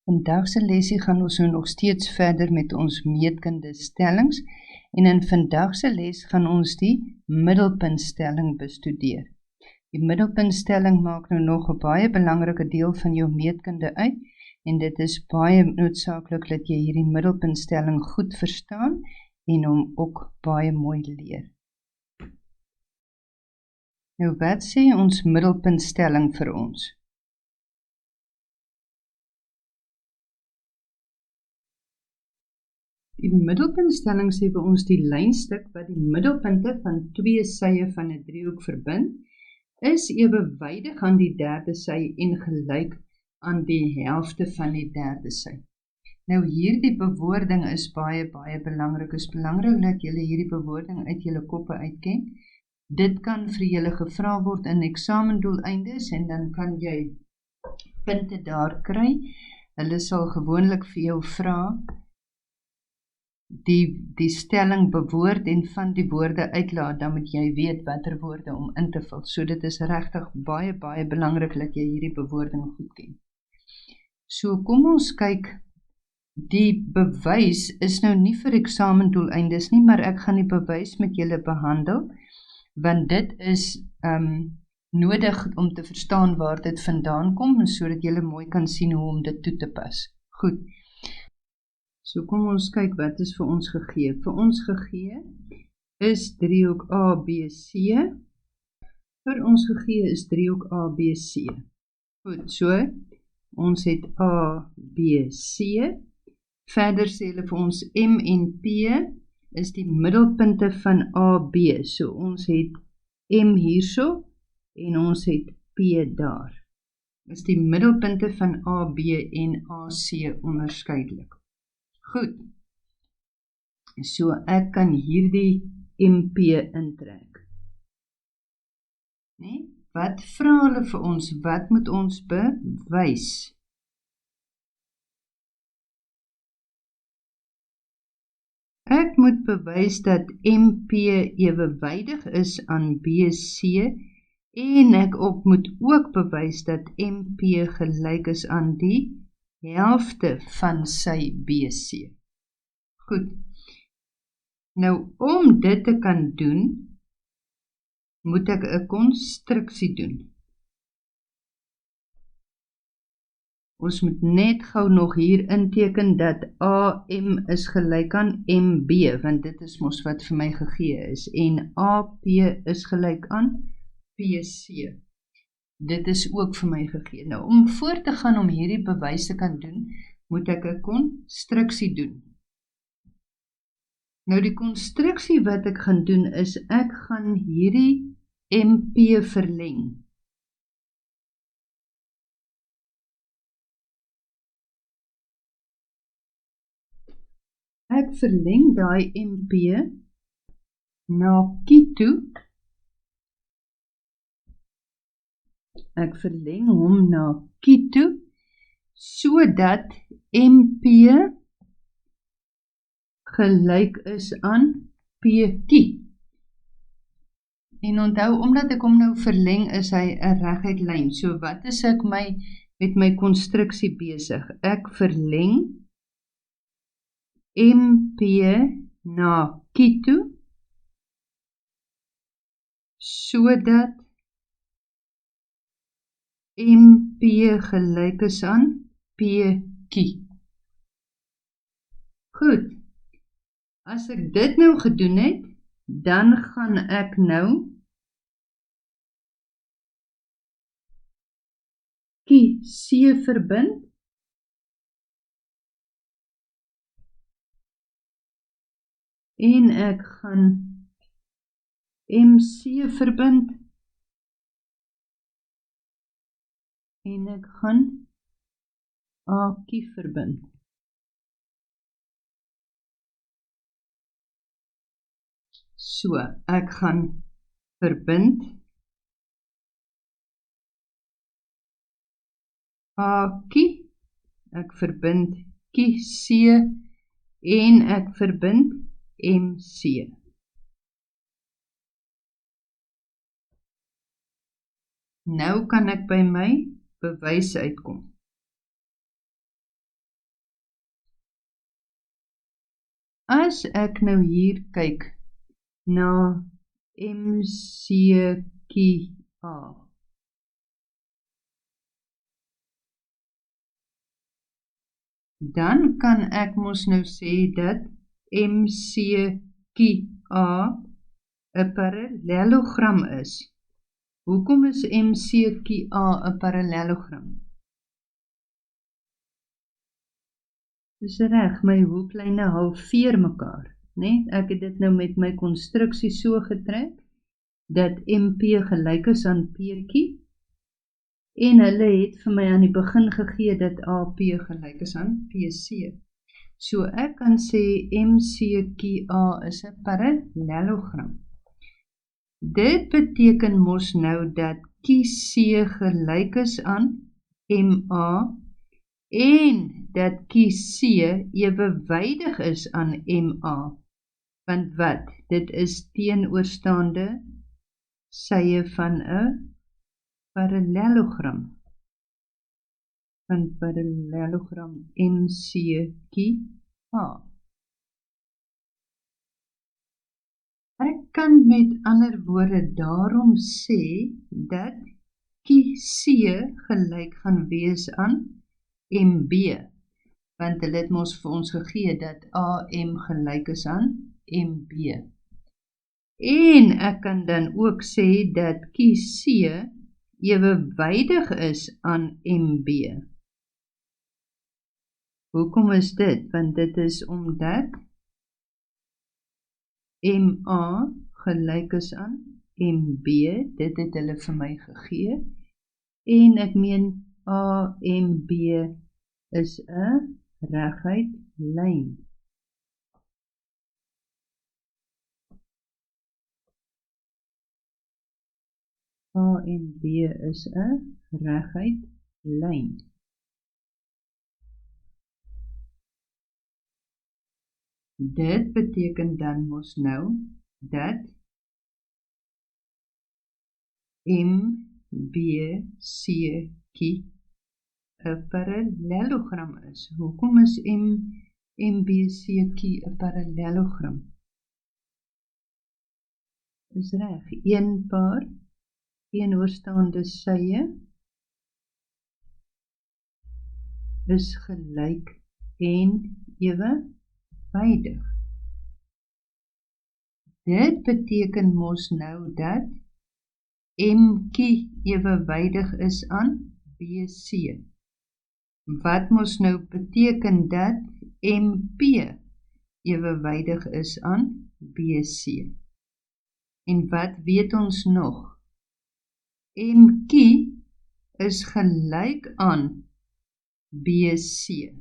Vandag se lesie gaan ons nou nog steeds verder met ons meetkundestellings en in vandag se les gaan ons die middelpuntstelling bestudeer. Die middelpuntstelling maak nou nog 'n baie belangrike deel van jou meetkunde uit en dit is baie noodsaaklik dat jy hierdie middelpuntstelling goed verstaan en hom ook baie mooi leer. Nou wat sê ons middelpuntstelling vir ons? Die middelpuntstelling sê vir ons die lynstuk wat die middelpunte van twee sye van 'n driehoek verbind, is ewewydig aan die derde sy en gelyk aan die helfte van die derde sy. Nou hierdie bewoording is baie belangrik. Dit is belangrik dat julle hierdie bewoording uit julle koppe uitken. Dit kan vir julle gevra word in eksamendoeleindes en dan kan jy punte daar kry. Hulle sal gewoonlik vir jou vra die stelling bewoord en van die woorde uitlaat, dan moet jy weet watter woorde om in te vul. So dit is regtig baie belangrik dat jy hierdie bewoording goed ken. So kom ons kyk, die bewys is nou nie vir eksamendoeleindes nie, maar ek gaan die bewys met julle behandel, want dit is nodig om te verstaan waar dit vandaan kom, sodat julle mooi kan sien hoe om dit toe te pas. Goed. So kom ons kyk wat is vir ons gegee. Vir ons gegee is driehoek ABC. Vir ons gegee is driehoek ABC. Goed, so ons het ABC. Verder sê hulle vir ons M en P is die middelpunte van AB. So ons het M hierso en ons het P daar. Is die middelpunte van AB en AC onderskeidelik. Goed, so ek kan hierdie MP intrek. Nee? Wat vra hulle vir ons? Wat moet ons bewys? Ek moet bewys dat MP ewewydig is aan BC en ek moet ook bewys dat MP gelyk is aan die helfte van sy BC. Goed. Nou, om dit te kan doen, moet ek 'n konstruksie doen. Ons moet net gou nog hier inteken dat AM is gelyk aan MB, want dit is mos wat vir my gegee is, en AP is gelyk aan PC. Dit is ook vir my gegee. Nou, om voort te gaan om hierdie bewys te kan doen, moet ek 'n konstruksie doen. Nou, die konstruksie wat ek gaan doen is, ek gaan hierdie MP verleng. Ek verleng daai MP na Q toe. Ek verleng hom na Q toe, sodat MP gelyk is aan PQ. En onthou, omdat ek hom nou verleng, is hy 'n reguit lyn. So wat is ek met my konstruksie besig? Ek verleng MP na Q toe, sodat MP gelyk is aan PQ. Goed, as ek dit nou gedoen het, dan gaan ek nou QC verbind en ek gaan MC verbind en ek gaan AQ verbind. So, ek gaan verbind AQ, ek verbind QC en ek verbind MC. Nou kan ek by my bewys uitkom. As ek nou hier kyk na MCQA, dan kan ek mos nou sê dat MCQA 'n parallelogram is. Hoekom is MCQA 'n parallelogram? Dis reg, my hoeklyne halveer mekaar, né? Ek het dit nou met my konstruksie so getrek dat MP gelyk is aan PQ en hulle het vir my aan die begin gegee dat AP gelyk is aan PC. So ek kan sê MCQA is 'n parallelogram. Dit beteken mos nou dat QC gelyk is aan MA en dat QC ewewydig is aan MA. Want wat? Dit is teenoorstaande sye van 'n parallelogram. Van parallelogram MCQA. Ek kan met ander woorde daarom sê dat QC gelyk gaan wees aan MB, want hulle het mos vir ons gegee dat AM gelyk is aan MB. En ek kan dan ook sê dat QC ewewydig is aan MB. Hoekom is dit? Want dit is omdat MA gelyk is aan MB, dit het hulle vir my gegee, en ek meen AMB is 'n reguit lyn. AMB is 'n reguit lyn. Dit beteken dan mos nou dat MBCQ 'n parallelogram is. Hoekom is MBCQ 'n parallelogram? Dis reg, een paar teenoorstaande sye is gelyk en ewewydig. Dit beteken mos nou dat MQ ewewydig is aan BC. Wat mos nou beteken dat MP ewewydig is aan BC. En wat weet ons nog? MQ is gelyk aan BC.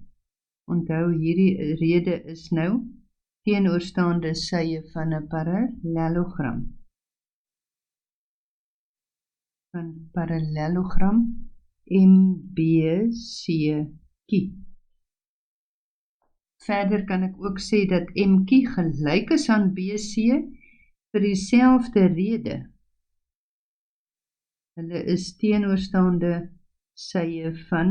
Onthou, hierdie rede is nou teenoorstaande sye van 'n parallelogram. Van parallelogram MBCQ. Verder kan ek ook sê dat MQ gelyk is aan BC vir dieselfde rede. Hulle is teenoorstaande sye van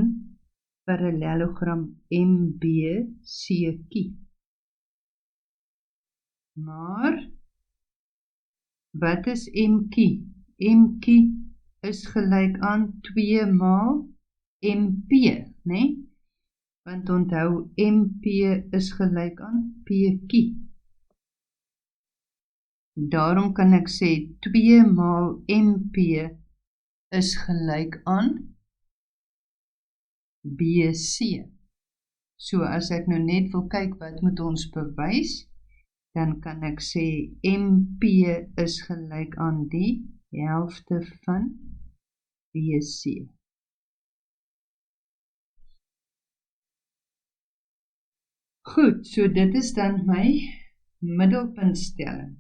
parallelogram MBCQ. Maar wat is MQ? MQ is gelyk aan 2 maal MP, né? Want onthou, MP is gelyk aan PQ. Daarom kan ek sê 2 maal MP is gelyk aan BC. So as ek nou net wil kyk wat moet ons bewys, dan kan ek sê MP is gelyk aan die helfte van BC. Goed, so dit is dan my middelpuntstelling.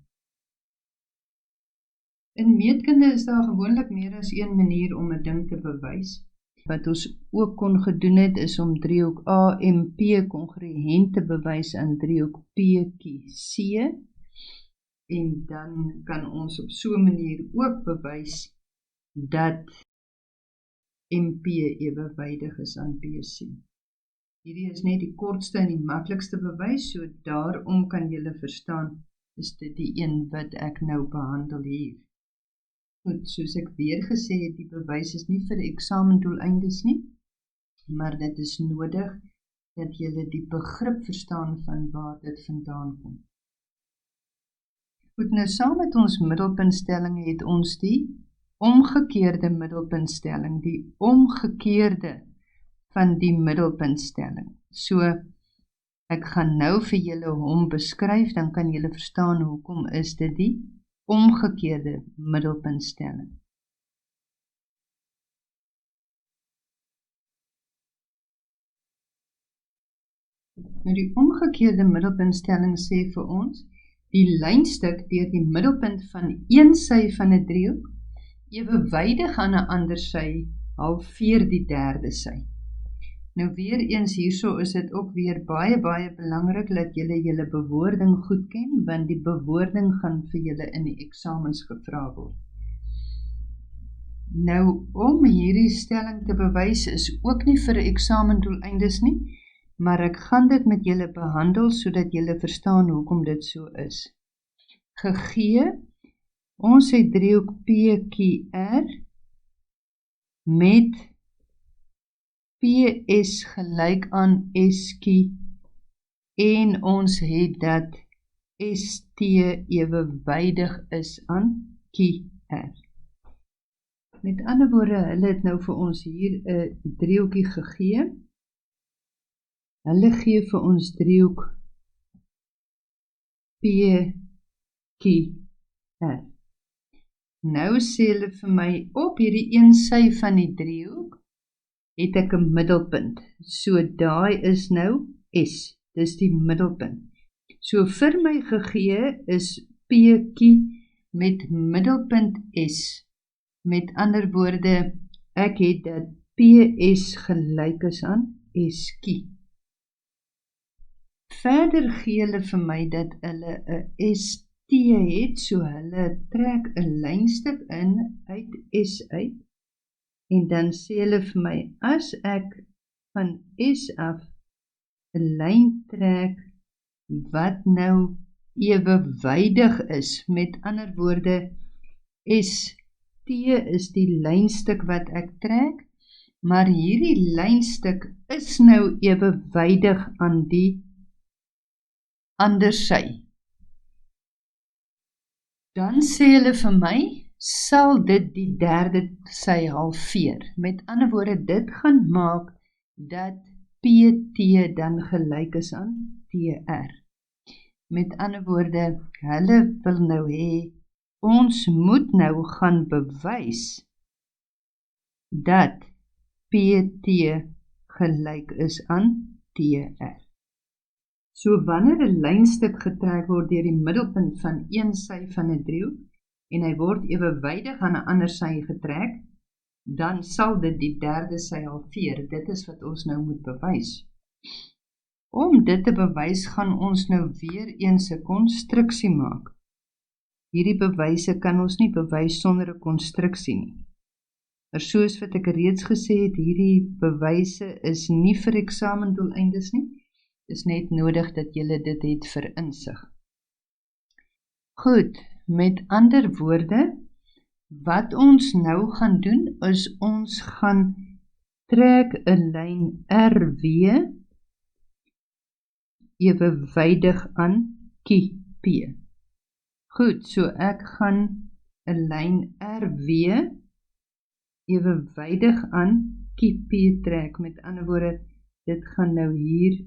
In meetkunde is daar gewoonlik meer as een manier om 'n ding te bewys. Wat ons ook kon gedoen het, is om driehoek AMP kongruent te bewys aan driehoek PQC. En dan kan ons op so 'n manier ook bewys dat MP ewewydig is aan BC. Hierdie is net die kortste en die maklikste bewys, so daarom kan julle verstaan, is dit die een wat ek nou behandel hier. Goed, soos ek weer gesê het, die bewys is nie vir eksamendoeleindes nie, maar dit is nodig dat julle die begrip verstaan van waar dit vandaan kom. Goed, nou saam met ons middelpuntstelling het ons die omgekeerde middelpuntstelling, die omgekeerde van die middelpuntstelling. So, ek gaan nou vir julle hom beskryf, dan kan julle verstaan hoekom is dit die omgekeerde middelpuntstelling. Nou die omgekeerde middelpuntstelling sê vir ons, die lynstuk deur die middelpunt van een sy van 'n driehoek ewewydig aan 'n ander sy halveer die derde sy. Nou weer eens hierso is dit ook weer baie belangrik dat julle bewoording goed ken, want die bewoording gaan vir julle in die eksamens gevra word. Nou, om hierdie stelling te bewys is ook nie vir 'n eksamendoeleindes nie, maar ek gaan dit met julle behandel sodat julle verstaan hoekom dit so is. Gegee, ons het driehoek PQR met PS gelyk aan SQ en ons het dat ST ewewydig is aan QR. Met ander woorde, hulle het nou vir ons hier 'n driehoekie gegee. Hulle gee vir ons driehoek PQR. Nou sê hulle vir my, op hierdie een sy van die driehoek, het ek 'n middelpunt. So daai is nou S, dis die middelpunt. So vir my gegee is PQ met middelpunt S. Met ander woorde, ek het dat PS gelyk is aan SQ. Verder gee hulle vir my dat hulle 'n ST het, so hulle trek 'n lynstuk in uit S uit, en dan sê hulle vir my, as ek van S af 'n lyn trek wat nou ewewydig is, met ander woorde, ST is die lynstuk wat ek trek, maar hierdie lynstuk is nou ewewydig aan die ander sy. Dan sê hulle vir my, sal dit die derde sy halveer. Met ander woorde, dit gaan maak dat PT dan gelyk is aan TR. Met ander woorde, hulle wil nou hê, ons moet nou gaan bewys dat PT gelyk is aan TR. So wanneer 'n lynstuk getrek word deur die middelpunt van een sy van 'n driehoek en hy word ewewydig aan 'n ander sy getrek, dan sal dit die derde sy halveer. Dit is wat ons nou moet bewys. Om dit te bewys gaan ons nou weer eens 'n konstruksie maak. Hierdie bewyse kan ons nie bewys sonder 'n konstruksie nie. Maar soos wat ek reeds gesê het, hierdie bewyse is nie vir eksamendoeleindes nie. Is net nodig dat julle dit het vir insig. Goed, met ander woorde, wat ons nou gaan doen, is ons gaan trek 'n lyn RW ewewydig aan QP. Goed, so ek gaan 'n lyn RW ewewydig aan QP trek. Met ander woorde, dit gaan nou hier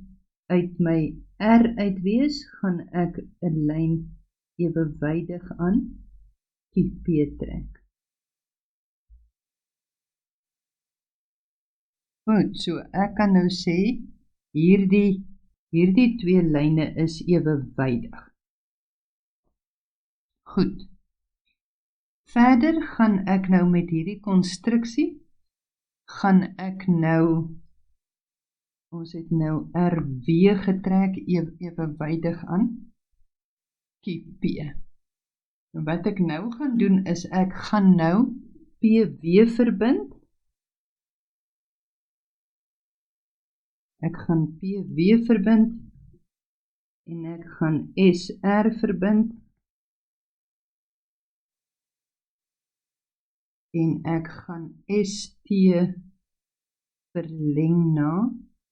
uit my R uit wees, gaan ek 'n lyn ewewydig aan QP trek. Goed, so ek kan nou sê, hierdie twee lyne is ewewydig. Goed. Verder gaan ek nou met hierdie konstruksie, gaan ek nou, ons het nou RW getrek ewewydig aan QP. Wat ek nou gaan doen is, ek gaan nou PW verbind Ek gaan PW verbind en ek gaan SR verbind en ek gaan ST verleng na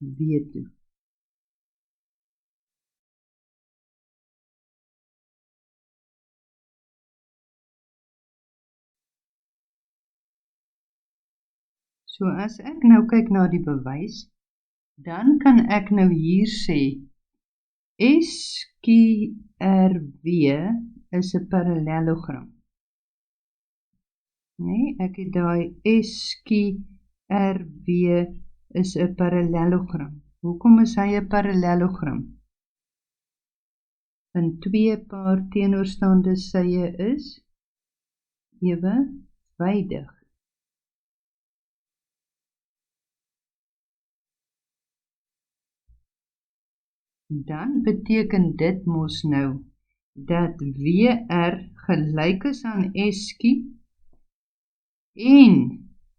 W toe. So as ek nou kyk na die bewys, dan kan ek nou hier sê, SQRW is 'n parallelogram. Nee, ek het daai SQRW is 'n parallelogram. Hoekom is hy 'n parallelogram? Want twee paar teenoorstaande sye is ewewydig. Dan beteken dit mos nou dat WR gelyk is aan SQ en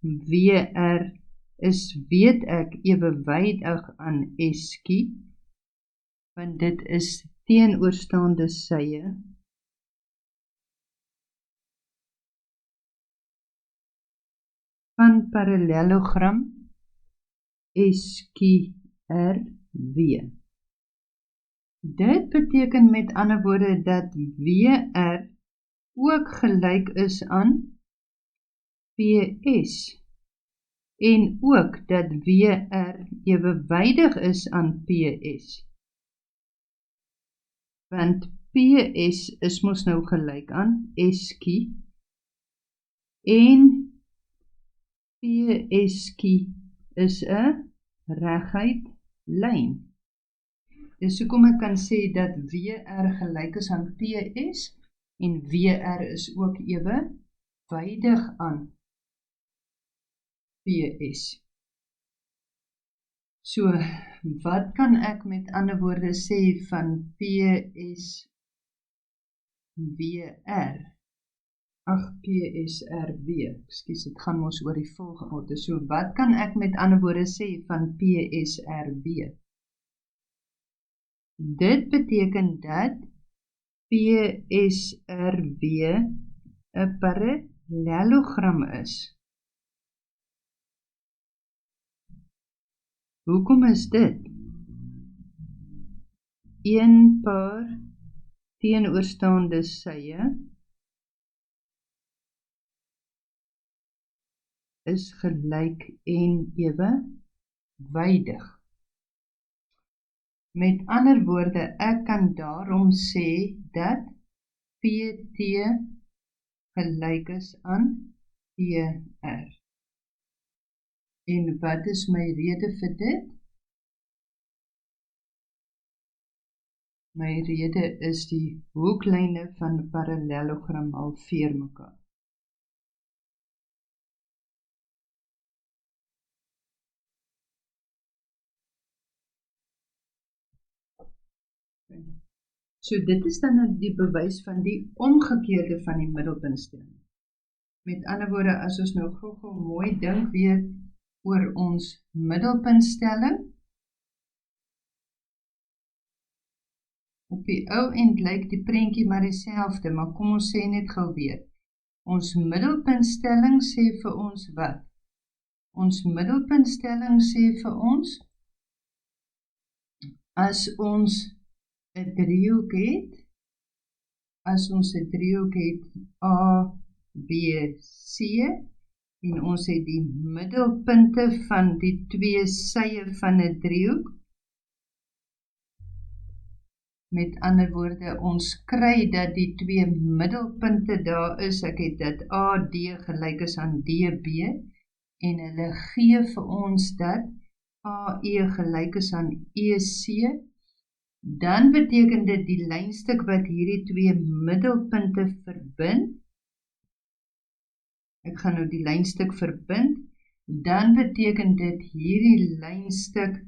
WR is, weet ek, ewewydig aan SQ, want dit is teenoorstaande sye van parallelogram SQRW. Dit beteken met ander woorde dat WR ook gelyk is aan PS en ook dat WR ewewydig is aan PS. Want PS is mos nou gelyk aan SQ en PSQ is 'n reguit lyn. Dis hoekom ek kan sê dat WR gelyk is aan PS en WR is ook ewewydig aan PS. So, wat kan ek met ander woorde sê van PSWR? PSRW, ekskuus, dit gaan mos oor die volgorde. So, wat kan ek met ander woorde sê van PSRW? Dit beteken dat PSRW 'n parallelogram is. Hoekom is dit? Een paar teenoorstaande sye is gelyk en ewewydig. Met ander woorde, ek kan daarom sê dat PT gelyk is aan PR. En wat is my rede vir dit? My rede is die hoeklyne van 'n parallelogram halveer mekaar. So dit is dan die bewys van die omgekeerde van die middelpuntstelling. Met ander woorde, as ons nou gou mooi dink weer oor ons middelpuntstelling, op die ou end lyk die prentjie maar dieselfde, maar kom ons sê net gou weer. Ons middelpuntstelling sê vir ons wat? Ons middelpuntstelling sê vir ons, as ons 'n driehoek het, A, B, C, en ons het die middelpunte van die twee sye van 'n driehoek. Met ander woorde, ons kry dat die twee middelpunte daar is, ek het dat AD gelyk is aan DB, en hulle gee vir ons dat AE gelyk is aan EC, dan beteken dit die lynstuk wat hierdie twee middelpunte verbind, ek gaan nou die lynstuk verbind, dan beteken dit hierdie lynstuk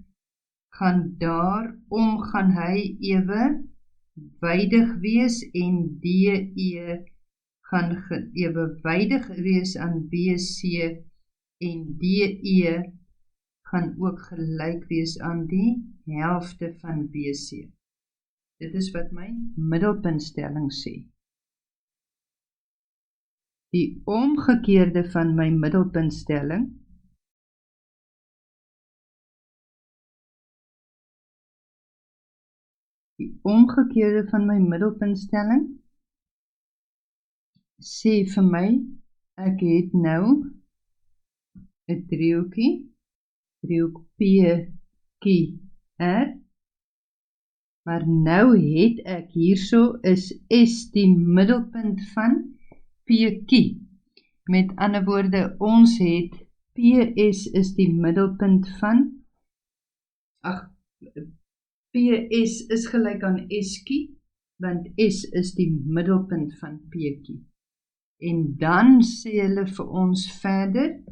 gaan daarom gaan hy ewewydig wees en DE gaan ewewydig wees aan BC en DE gaan ook gelyk wees aan die helfte van BC. Dit is wat my middelpuntstelling sê. Die omgekeerde van my middelpuntstelling sê vir my, ek het nou 'n driehoekie, driehoek PQR, maar nou het ek hierso is S die middelpunt van PQ. Met ander woorde, ons het PS is die middelpunt van, PS is gelyk aan SQ, want S is die middelpunt van PQ. En dan sê hulle vir ons verder,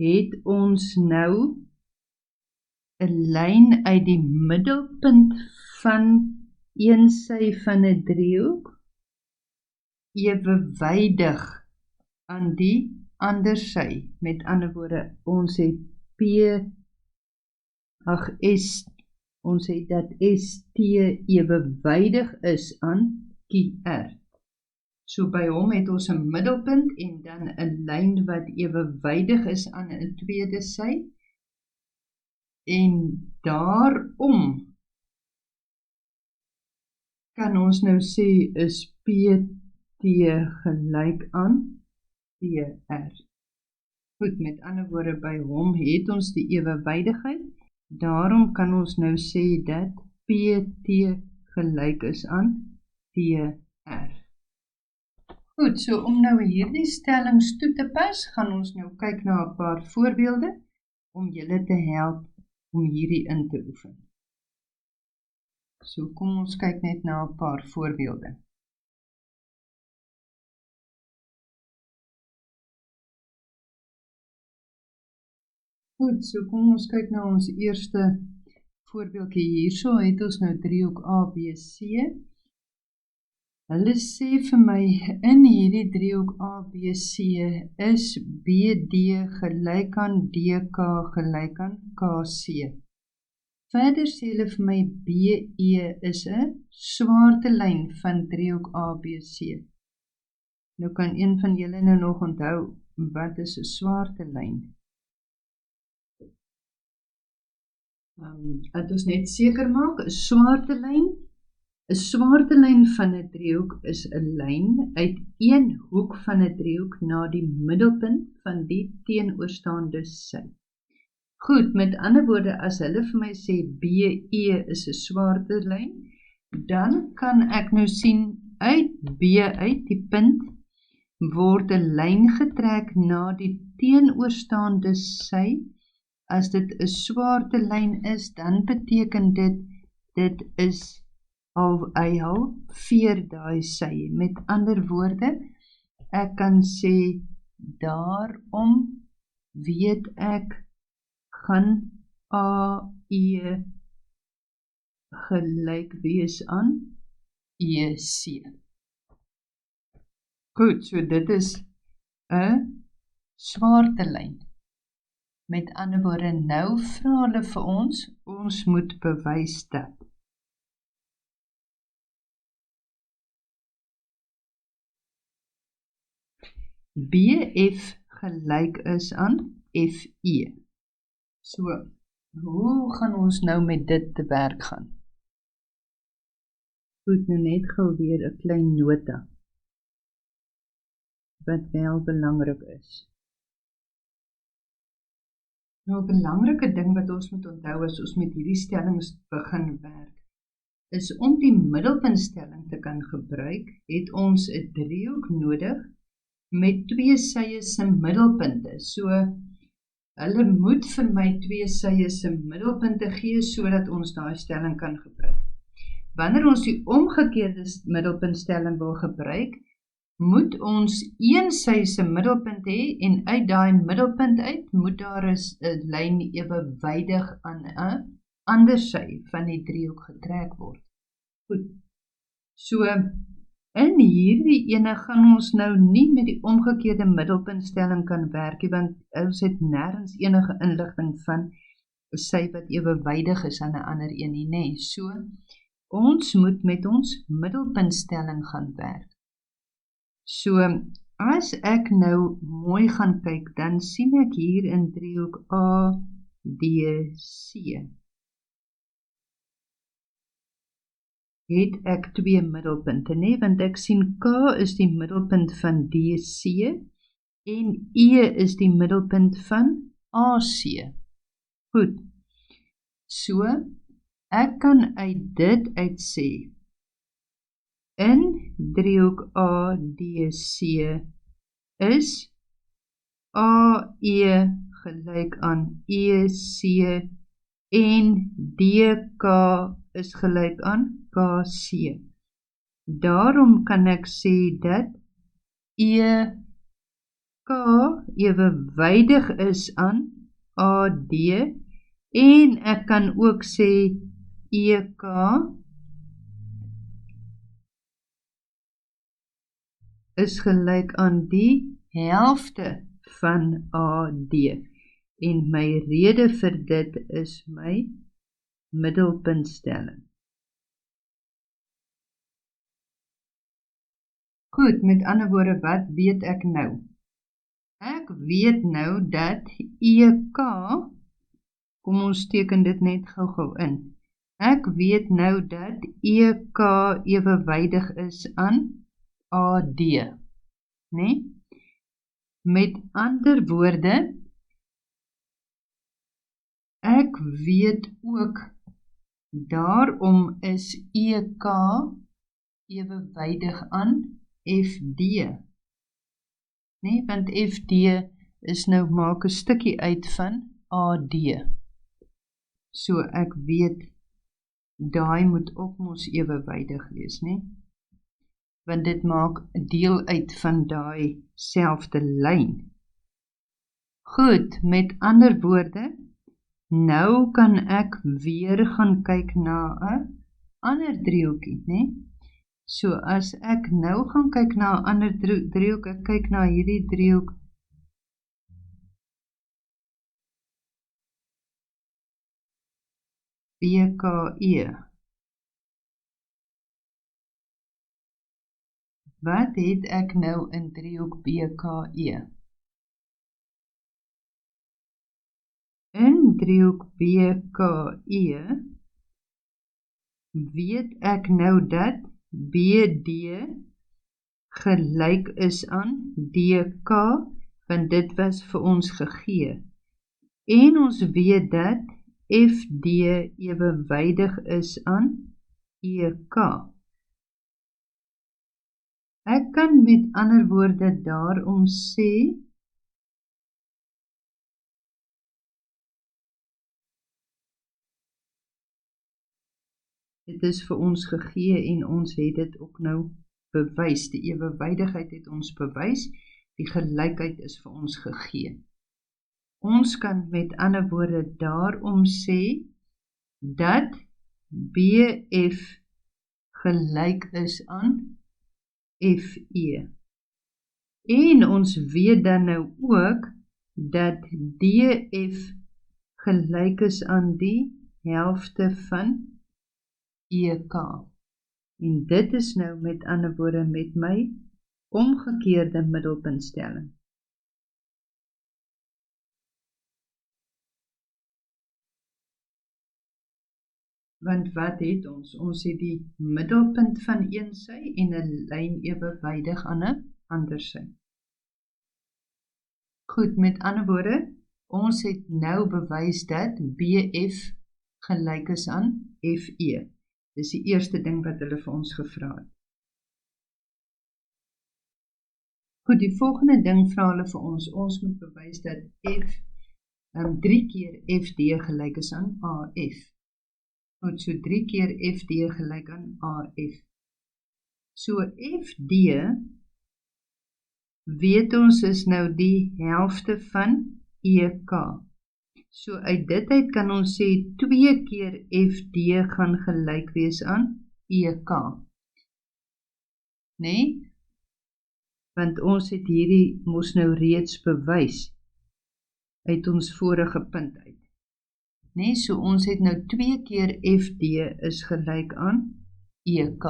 het ons nou 'n lyn uit die middelpunt van een sy van 'n driehoek ewewydig aan die ander sy. Met ander woorde, ons het ons het dat ST ewewydig is aan QR. So by hom het ons 'n middelpunt en dan 'n lyn wat ewewydig is aan 'n tweede sy. En daarom kan ons nou sê is PT gelyk aan PR. Goed, met ander woorde, by hom het ons die ewewydigheid. Daarom kan ons nou sê dat PT gelyk is aan PR. Goed, so om nou hierdie stellings toe te pas, gaan ons nou kyk na 'n paar voorbeelde om julle te help om hierdie in te oefen. So kom ons kyk net na 'n paar voorbeelde. Goed, so kom ons kyk na ons eerste voorbeeldjie hierso, het ons nou driehoek ABC. Hulle sê vir my, in hierdie driehoek ABC is BD gelyk aan DK gelyk aan KC. Verder sê hulle vir my, BE is 'n swarte lyn van driehoek ABC. Nou kan een van julle nou nog onthou, wat is 'n swarte lyn? Dat ons net seker maak, 'n swarte lyn van 'n driehoek is 'n lyn uit een hoek van 'n driehoek na die middelpunt van die teenoorstaande sy. Goed, met ander woorde, as hulle vir my sê BE is 'n swarte lyn, dan kan ek nou sien uit B uit die punt word 'n lyn getrek na die teenoorstaande sy. As dit 'n swarte lyn is, dan beteken dit is al veer daai sy. Met ander woorde, ek kan sê daarom weet ek gaan AE gelyk wees aan EC. Goed, so dit is 'n swarte lyn. Met ander woorde, nou vra hulle vir ons moet bewys dat BF gelyk is aan FE. So, hoe gaan ons nou met dit te werk gaan? Goed, nou net gou weer 'n klein nota wat wel belangrik is. Nou, 'n belangrike ding wat ons moet onthou as ons met hierdie stellings begin werk, is om die middelpuntstelling te kan gebruik, het ons 'n driehoek nodig met twee sye se middelpunte. So, hulle moet vir my twee sye se middelpunte gee, sodat ons daai stelling kan gebruik. Wanneer ons die omgekeerde middelpuntstelling wil gebruik, moet ons een sy se middelpunt hê, en uit daai middelpunt uit, moet daar 'n lyn ewewydig aan 'n ander sy van die driehoek getrek word. Goed, so, in hierdie ene gaan ons nou nie met die omgekeerde middelpuntstelling kan werk, want ons het nêrens enige inligting van sy wat ewewydig is aan 'n ander een nie, nê. So, ons moet met ons middelpuntstelling gaan werk. So, as ek nou mooi gaan kyk, dan sien ek hier in driehoek A, D, C. Het ek 2 middelpunte, nee, want ek sien K is die middelpunt van DC en E is die middelpunt van AC. Goed, so, ek kan uit dit uitsê, in driehoek ADC is AE gelyk aan EC en DK is gelyk aan KC. Daarom kan ek sê dat EK ewewydig is aan AD en ek kan ook sê EK is gelyk aan die helfte van AD en my rede vir dit is my middelpuntstelling. Goed, met ander woorde, wat weet ek nou? Ek weet nou dat EK, kom ons teken dit net gou-gou in. Ek weet nou dat EK ewewydig is aan AD, né? Met ander woorde, ek weet ook, daarom is EK ewewydig aan FD, né? Want FD is nou maak 'n stukkie uit van AD. So ek weet, daai moet ook mos ewewydig wees, né? Want dit maak deel uit van daai selfde lyn. Goed, met ander woorde, nou kan ek weer gaan kyk na 'n ander driehoekie, né? So as ek nou gaan kyk na 'n ander driehoek, ek kyk na hierdie driehoek BKE. Wat het ek nou in driehoek BKE? In driehoek BKE weet ek nou dat BD gelyk is aan DK, want dit was vir ons gegee. En ons weet dat FD ewewydig is aan EK. Ek kan met ander woorde daarom sê, dit is vir ons gegee en ons het dit ook nou bewys. Die ewewydigheid het ons bewys, die gelykheid is vir ons gegee. Ons kan met ander woorde daarom sê dat BF gelyk is aan FE. En ons weet dan nou ook dat DF gelyk is aan die helfte van EK. En dit is nou met ander woorde met my omgekeerde middelpuntstelling. Want wat het ons? Ons het die middelpunt van een sy en 'n lyn ewewydig aan 'n ander sy. Goed, met ander woorde, ons het nou bewys dat BF gelyk is aan FE. Dis die eerste ding wat hulle vir ons gevra het. Goed, die volgende ding vra hulle vir ons. Ons moet bewys dat F 3 keer FD gelyk is aan AF. Goed, so 3 keer FD gelyk aan AF. So FD, weet ons is nou die helfte van EK. So uit dit uit kan ons sê 2 keer FD gaan gelyk wees aan EK. Nee? Want ons het hierdie mos nou reeds bewys uit ons vorige punt uit. Nee, so ons het nou 2 keer FD is gelyk aan EK.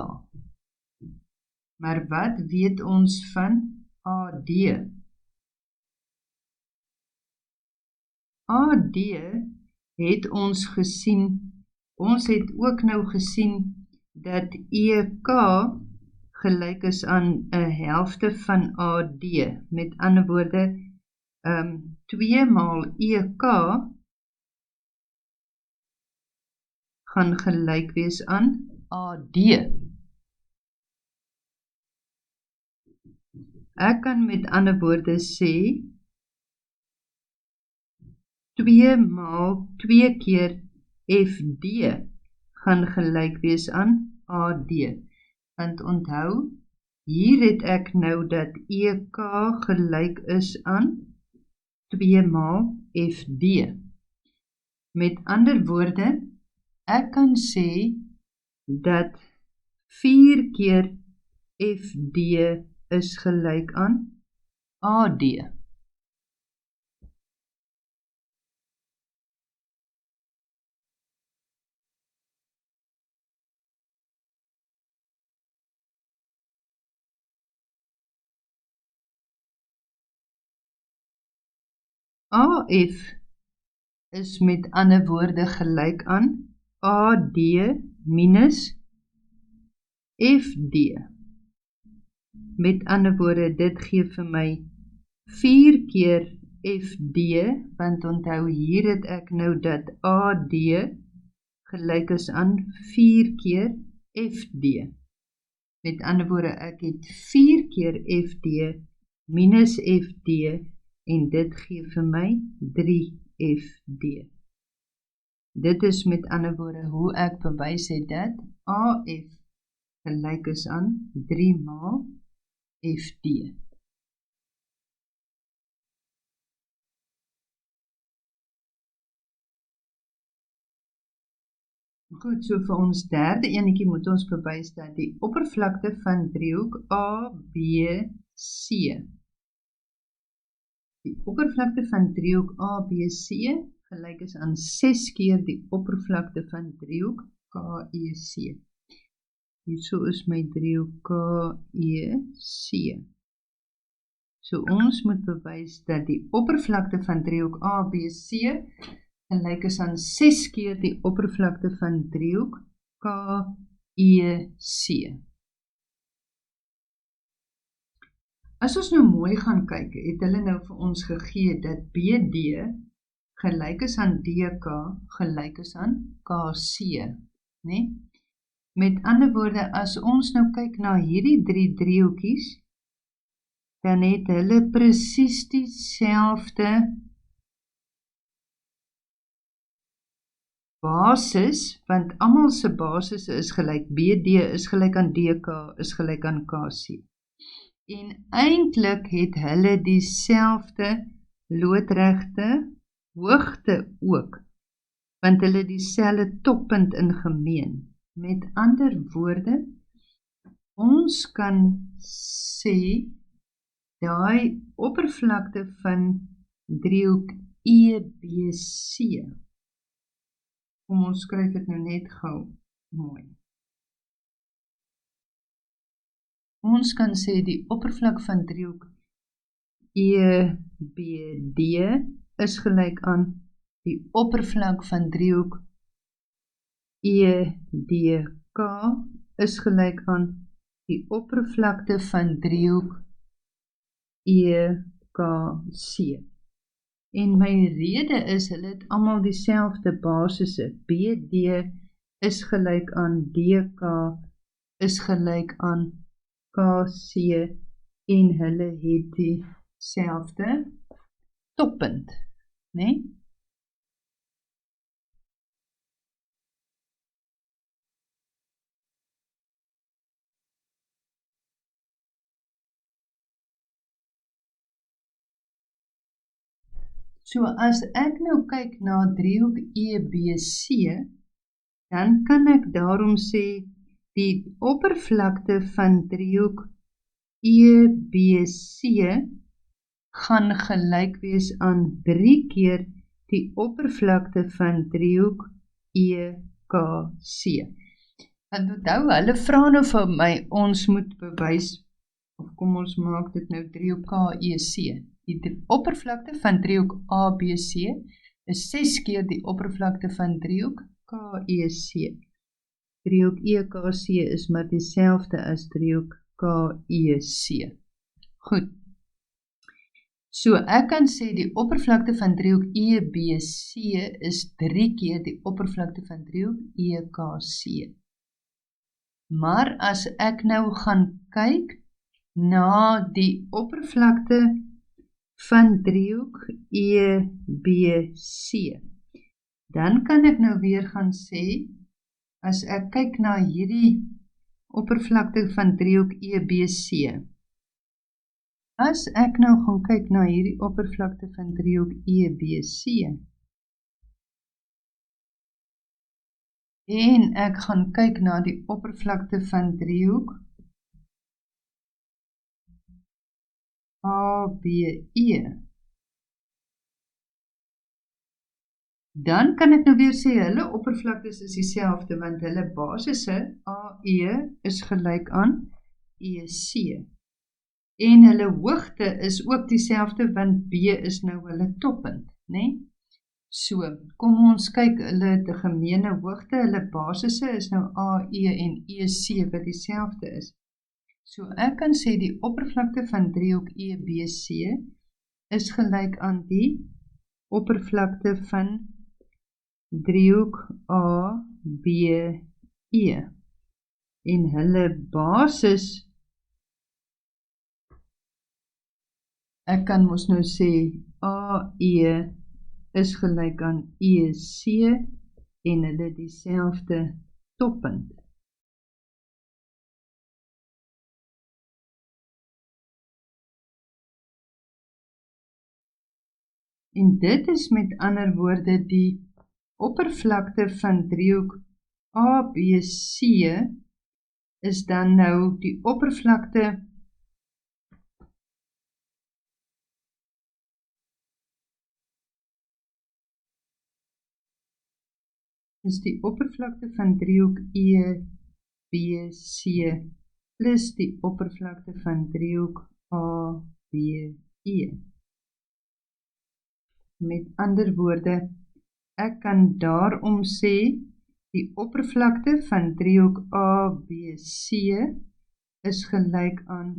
Maar wat weet ons van AD? AD het ons gesien, ons het ook nou gesien dat EK gelyk is aan 'n helfte van AD. Met ander woorde, 2 maal EK gaan gelyk wees aan AD. Ek kan met ander woorde sê, 2 maal 2 keer FD gaan gelyk wees aan AD. Want onthou, hier het ek nou dat EK gelyk is aan 2 maal FD. Met ander woorde, ek kan sê dat 4 keer FD is gelyk aan AD. AF is met ander woorde gelyk aan AD minus FD. Met ander woorde, dit gee vir my 4 keer FD, want onthou hier het ek nou dat AD gelyk is aan 4 keer FD. Met ander woorde, ek het 4 keer FD minus FD, en dit gee vir my 3FD. Dit is met ander woorde hoe ek bewys het dat AF gelyk is aan 3 maal FD. Goed, so vir ons derde enetjie moet ons bewys dat die oppervlakte van driehoek ABC, die oppervlakte van driehoek ABC gelyk is aan 6 keer die oppervlakte van driehoek KEC. Hierso is my driehoek KEC. So ons moet bewys dat die oppervlakte van driehoek ABC gelyk is aan 6 keer die oppervlakte van driehoek KEC. As ons nou mooi gaan kyk, het hulle nou vir ons gegee dat BD gelyk is aan DK gelyk is aan KC, né? Met ander woorde, as ons nou kyk na hierdie 3 driehoekies, dan het hulle presies dieselfde basis, want almal se basis is gelyk. BD is gelyk aan DK is gelyk aan KC. En eintlik het hulle dieselfde loodregte hoogte ook, want hulle dieselfde toppunt in gemeen. Met ander woorde, ons kan sê, daai oppervlakte van driehoek EBC, kom ons skryf dit nou net gou mooi. Ons kan sê die oppervlak van driehoek EBD is gelyk aan die oppervlak van driehoek EDK is gelyk aan die oppervlakte van driehoek EKC. En my rede is, hulle het almal dieselfde basisse. BD is gelyk aan DK is gelyk aan KC en hulle het dieselfde toppunt, né? So as ek nou kyk na driehoek EBC, dan kan ek daarom sê die oppervlakte van driehoek EBC gaan gelyk wees aan 3 keer die oppervlakte van driehoek EKC. En onthou, hulle vra nou vir my, ons moet bewys, of kom ons maak dit nou driehoek KEC. Die oppervlakte van driehoek ABC is 6 keer die oppervlakte van driehoek KEC. Driehoek EKC is maar dieselfde as driehoek KEC. Goed. So, ek kan sê die oppervlakte van driehoek EBC is 3 keer die oppervlakte van driehoek EKC. Maar as ek nou gaan kyk na die oppervlakte van driehoek EBC, dan kan ek nou weer gaan sê, as ek kyk na hierdie oppervlakte van driehoek EBC, as ek nou gaan kyk na hierdie oppervlakte van driehoek EBC, en ek gaan kyk na die oppervlakte van driehoek ABE, dan kan ek nou weer sê, hulle oppervlaktes is dieselfde, want hulle basisse AE is gelyk aan EC. En hulle hoogte is ook dieselfde, want B is nou hulle toppunt, né? So, kom ons kyk, hulle het 'n gemeene hoogte, hulle basisse is nou AE en EC wat dieselfde is. So, ek kan sê die oppervlakte van driehoek EBC is gelyk aan die oppervlakte van driehoek ABE. En hulle basis, ek kan mos nou sê AE is gelyk aan EC en hulle dieselfde toppunt. En dit is met ander woorde die oppervlakte van driehoek ABC is dan nou die oppervlakte van driehoek EBC plus die oppervlakte van driehoek ABE. Met ander woorde, ek kan daarom sê, die oppervlakte van driehoek ABC is gelyk aan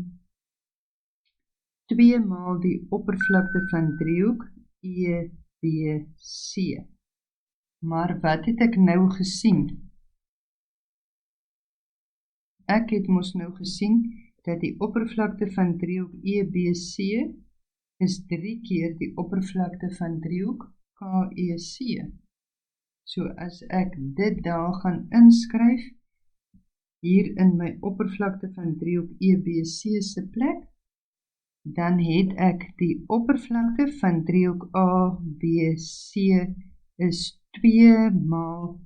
2 maal die oppervlakte van driehoek EBC. Maar wat het ek nou gesien? Ek het mos nou gesien dat die oppervlakte van driehoek EBC is 3 keer die oppervlakte van driehoek KEC. So as ek dit daar gaan inskryf, hier in my oppervlakte van driehoek EBC se plek, dan het ek die oppervlakte van driehoek ABC is 2 maal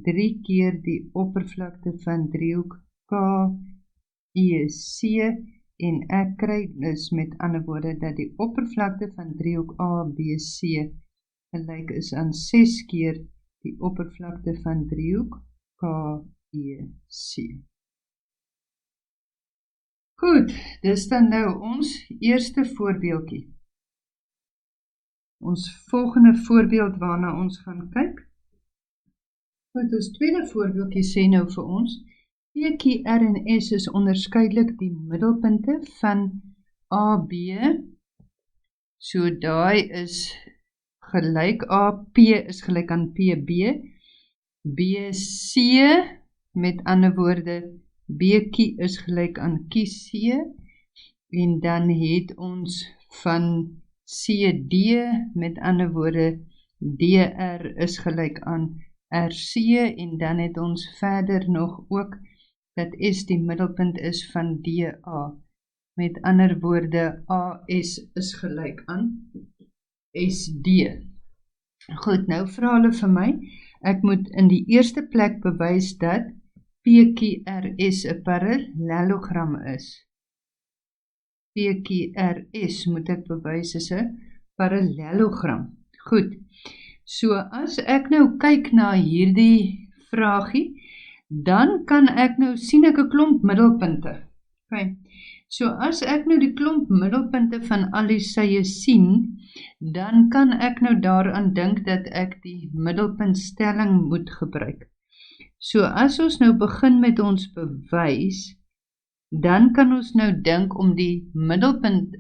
3 keer die oppervlakte van driehoek KEC en ek kry dus met ander woorde dat die oppervlakte van driehoek ABC gelyk is aan 6 keer die oppervlakte van driehoek KEC. Goed, dis dan nou ons eerste voorbeeldjie. Ons volgende voorbeeld waarna ons gaan kyk. Goed, ons tweede voorbeeldjie sê nou vir ons, P, Q, R en S is onderskeidelik die middelpunte van AB, so daai is gelyk, AP is gelyk aan PB, BC, met ander woorde, BQ is gelyk aan QC, en dan het ons van CD, met ander woorde, DR is gelyk aan RC, en dan het ons verder nog ook, dat S die middelpunt is van DA, met ander woorde, AS is gelyk aan SD. Goed, nou vra hulle vir my, ek moet in die eerste plek bewys dat PQRS 'n parallelogram is. PQRS moet ek bewys is 'n parallelogram. Goed, So as ek nou kyk na hierdie vraagie, dan kan ek nou sien ek 'n klomp middelpunte. Okay. So as ek nou die klomp middelpunte van al die sye sien, dan kan ek nou daaraan dink dat ek die middelpuntstelling moet gebruik. So as ons nou begin met ons bewys, dan kan ons nou dink om die middelpunt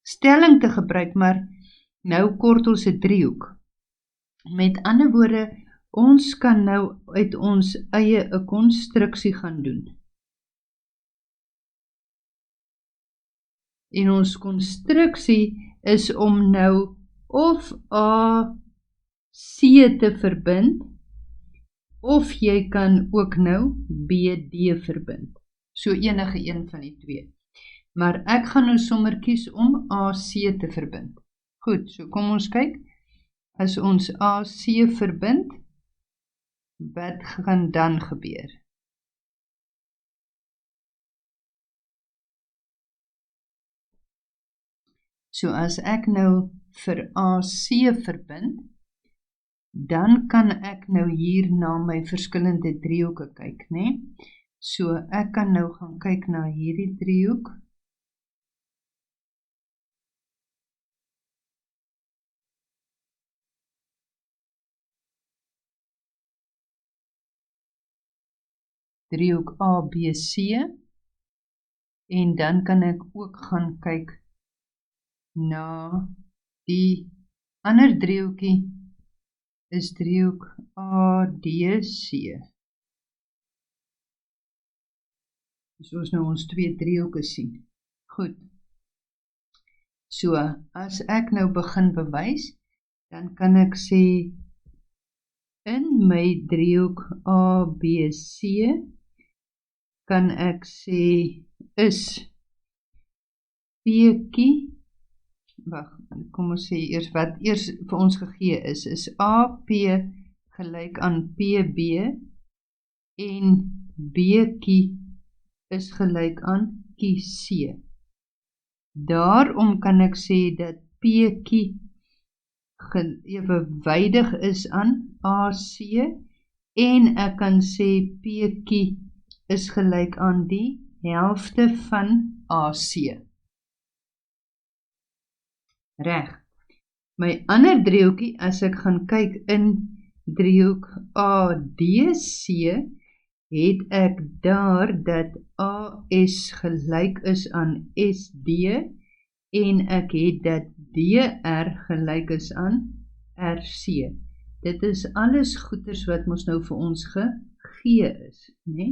stelling te gebruik, maar nou kort ons 'n driehoek. Met ander woorde, ons kan nou uit ons eie 'n konstruksie gaan doen. En ons konstruksie is om nou of AC te verbind, of jy kan ook nou BD verbind. So enige een van die twee. Maar ek gaan nou sommer kies om AC te verbind. Goed, so kom ons kyk. As ons AC verbind, wat gaan dan gebeur? So as ek nou vir AC verbind, dan kan ek nou hier na my verskillende driehoeke kyk, né? So ek kan nou gaan kyk na hierdie driehoek. Driehoek ABC, en dan kan ek ook gaan kyk na die ander driehoekie, is driehoek ADC. So ons nou ons twee driehoeke sien. Goed. So, as ek nou begin bewys, dan kan ek sê, in my driehoek ABC, kan ek sê, is P'tjie, kom ons sê eers wat eers vir ons gegee is AP gelyk aan PB, en B'tjie is gelyk aan QC. Daarom kan ek sê dat P'tjie ewewydig is aan AC, en ek kan sê P'tjie is gelyk aan die helfte van AC. Reg. My ander driehoekie, as ek gaan kyk in driehoek ADC, het ek daar dat AS gelyk is aan SD, en ek het dat DR gelyk is aan RC. Dit is alles goeders wat ons nou vir ons gegee is, né?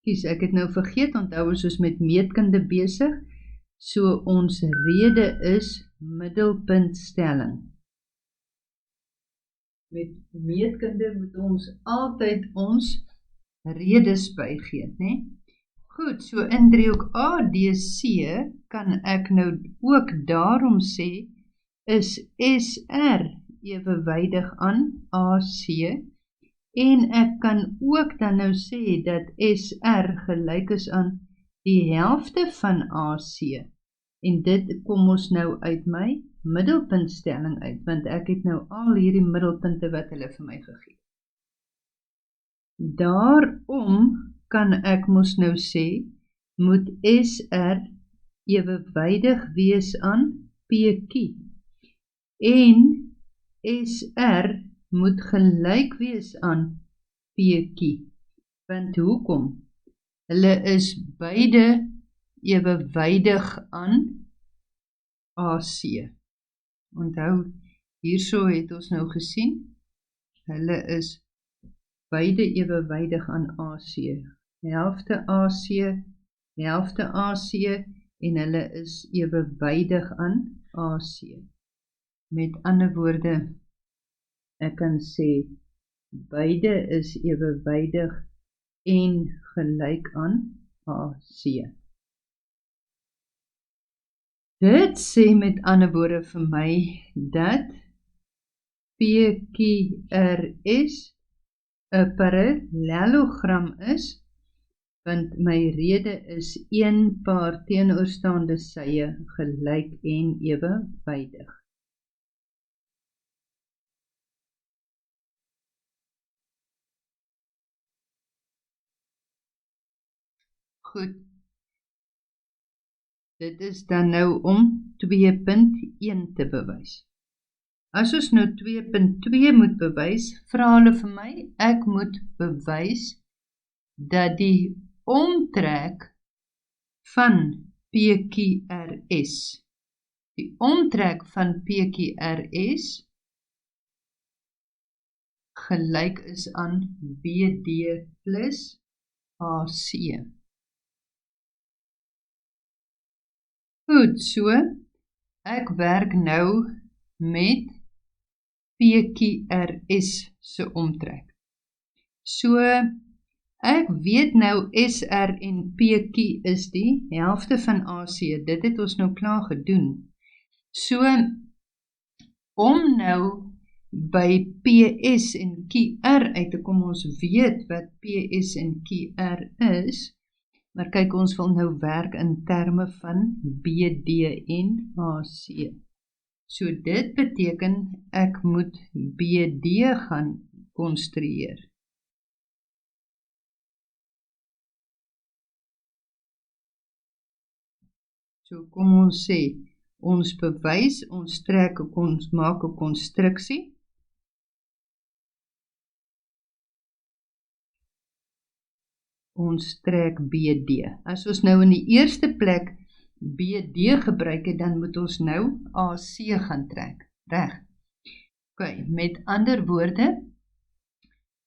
Kies, ek het nou vergeet, onthou ons is met meetkunde besig, so ons rede is middelpuntstelling. Met meetkunde moet ons altyd ons redes bygee, né? Goed, so in driehoek ADC kan ek nou ook daarom sê, is SR ewewydig aan AC, en ek kan ook dan nou sê dat SR gelyk is aan die helfte van AC, en dit kom ons nou uit my middelpuntstelling uit, want ek het nou al hierdie middelpunte wat hulle vir my gegee. Daarom kan ek mos nou sê, moet SR ewewydig wees aan PQ, en SR moet gelyk wees aan PQ, want hoekom? Hulle is beide ewewydig aan AC. Onthou, hierso het ons nou gesien, hulle is beide ewewydig aan AC. Helfte AC, en hulle is ewewydig aan AC. Met ander woorde, ek kan sê, beide is ewewydig en gelyk aan AC. Dit sê met ander woorde vir my, dat PQRS 'n parallelogram is, want my rede is een paar teenoorstaande sye gelyk en ewewydig. Goed. Dit is dan nou om 2.1 te bewys. As ons nou 2.2 moet bewys, vra hulle vir my, ek moet bewys dat die omtrek van PQRS, die omtrek van PQRS gelyk is aan BD plus AC. Goed, so, ek werk nou met PQRS se omtrek. So, ek weet nou SR en PQ is die helfte van AC, dit het ons nou klaar gedoen. So, om nou by PS en QR uit te kom, ons weet wat PS en QR is, maar kyk, ons wil nou werk in terme van BD en AC. So dit beteken, ek moet BD gaan konstrueer. So kom ons sê, ons bewys, ons trek, ons maak 'n konstruksie. Ons trek BD. As ons nou in die eerste plek BD gebruik het, dan moet ons nou AC gaan trek. Reg. OK, met ander woorde,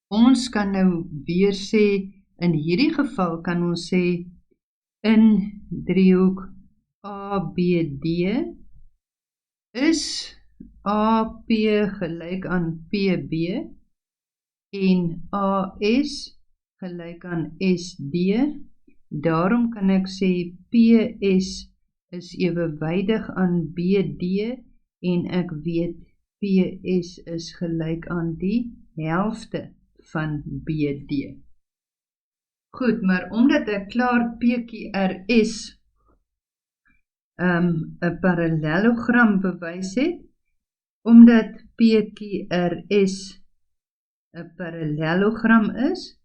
ons kan nou weer sê, in hierdie geval kan ons sê, in driehoek ABD is AP gelyk aan PB en AS gelyk aan SD, daarom kan ek sê PS is ewewydig aan BD en ek weet PS is gelyk aan die helfte van BD. Goed, maar omdat ek klaar PQRS 'n parallelogram bewys het, omdat PQRS 'n parallelogram is,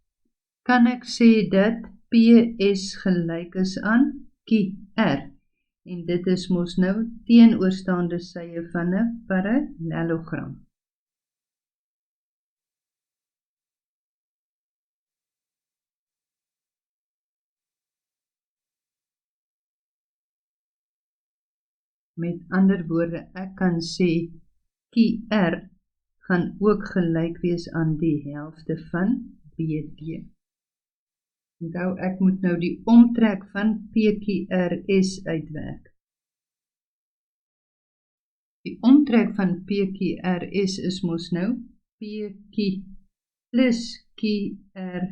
kan ek sê dat PS gelyk is aan QR, en dit is mos nou teenoorstaande sye van 'n parallelogram. Met ander woorde, ek kan sê QR gaan ook gelyk wees aan die helfte van BD. Onthou, ek moet nou die omtrek van PQRS uitwerk. Die omtrek van PQRS is mos nou PQ plus QR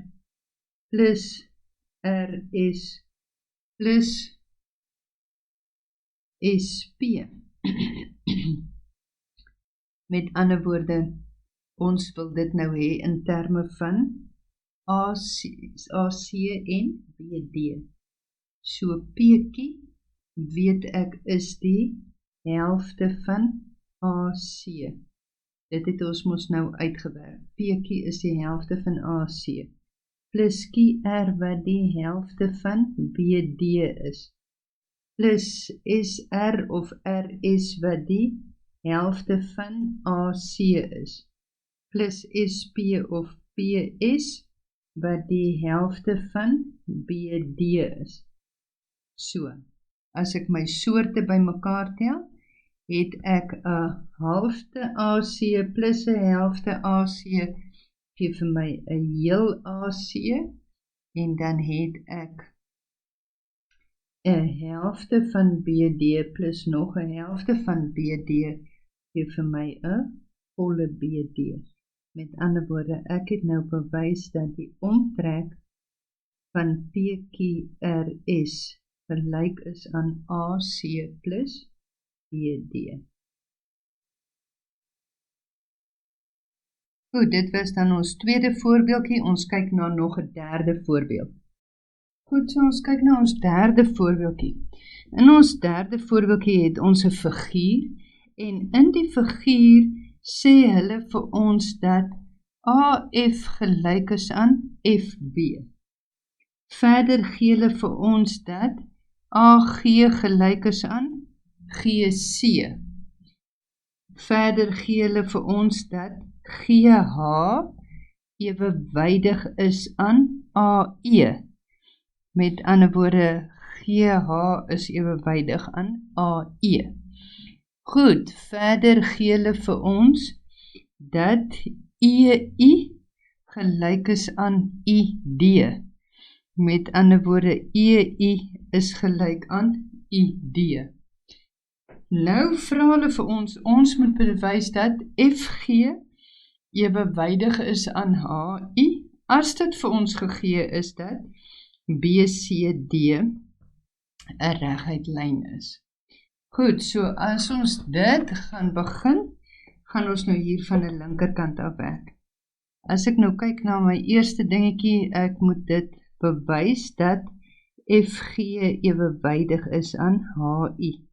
plus RS plus SP. Met ander woorde, ons wil dit nou hê in terme van AC en BD. So PQ weet ek is die helfte van AC. Dit het ons mos nou uitgewerk. PQ is die helfte van AC. Plus QR wat die helfte van BD is. Plus SR of RS wat die helfte van AC is. Plus SP of PS wat die helfte van BD is. So, as ek my soorte bymekaar tel, het ek 'n halfte AC plus 'n helfte AC, gee vir my 'n heel AC, en dan het ek 'n helfte van BD plus nog 'n helfte van BD, gee vir my 'n volle BD. Met ander woorde, ek het nou bewys dat die omtrek van PQRS gelyk is aan AC plus BD. Goed, dit was dan ons tweede voorbeeldjie. Ons kyk na nog 'n derde voorbeeld. Goed, so ons kyk na ons derde voorbeeldjie. In ons derde voorbeeldjie het ons 'n figuur, en in die figuur sê hulle vir ons dat AF gelyk is aan FB. Verder gee hulle vir ons dat AG gelyk is aan GC. Verder gee hulle vir ons dat GH ewewydig is aan AE. Met ander woorde, GH is ewewydig aan AE. Goed, verder gee hulle vir ons dat EI gelyk is aan ID. Met ander woorde, EI is gelyk aan ID. Nou vra hulle vir ons moet bewys dat FG ewewydig is aan HI, as dit vir ons gegee is dat BCD 'n reguit lyn is. Goed, so as ons dit gaan begin, gaan ons nou hier van die linkerkant af werk. As ek nou kyk na my eerste dingetjie, ek moet dit bewys dat FG ewewydig is aan HI.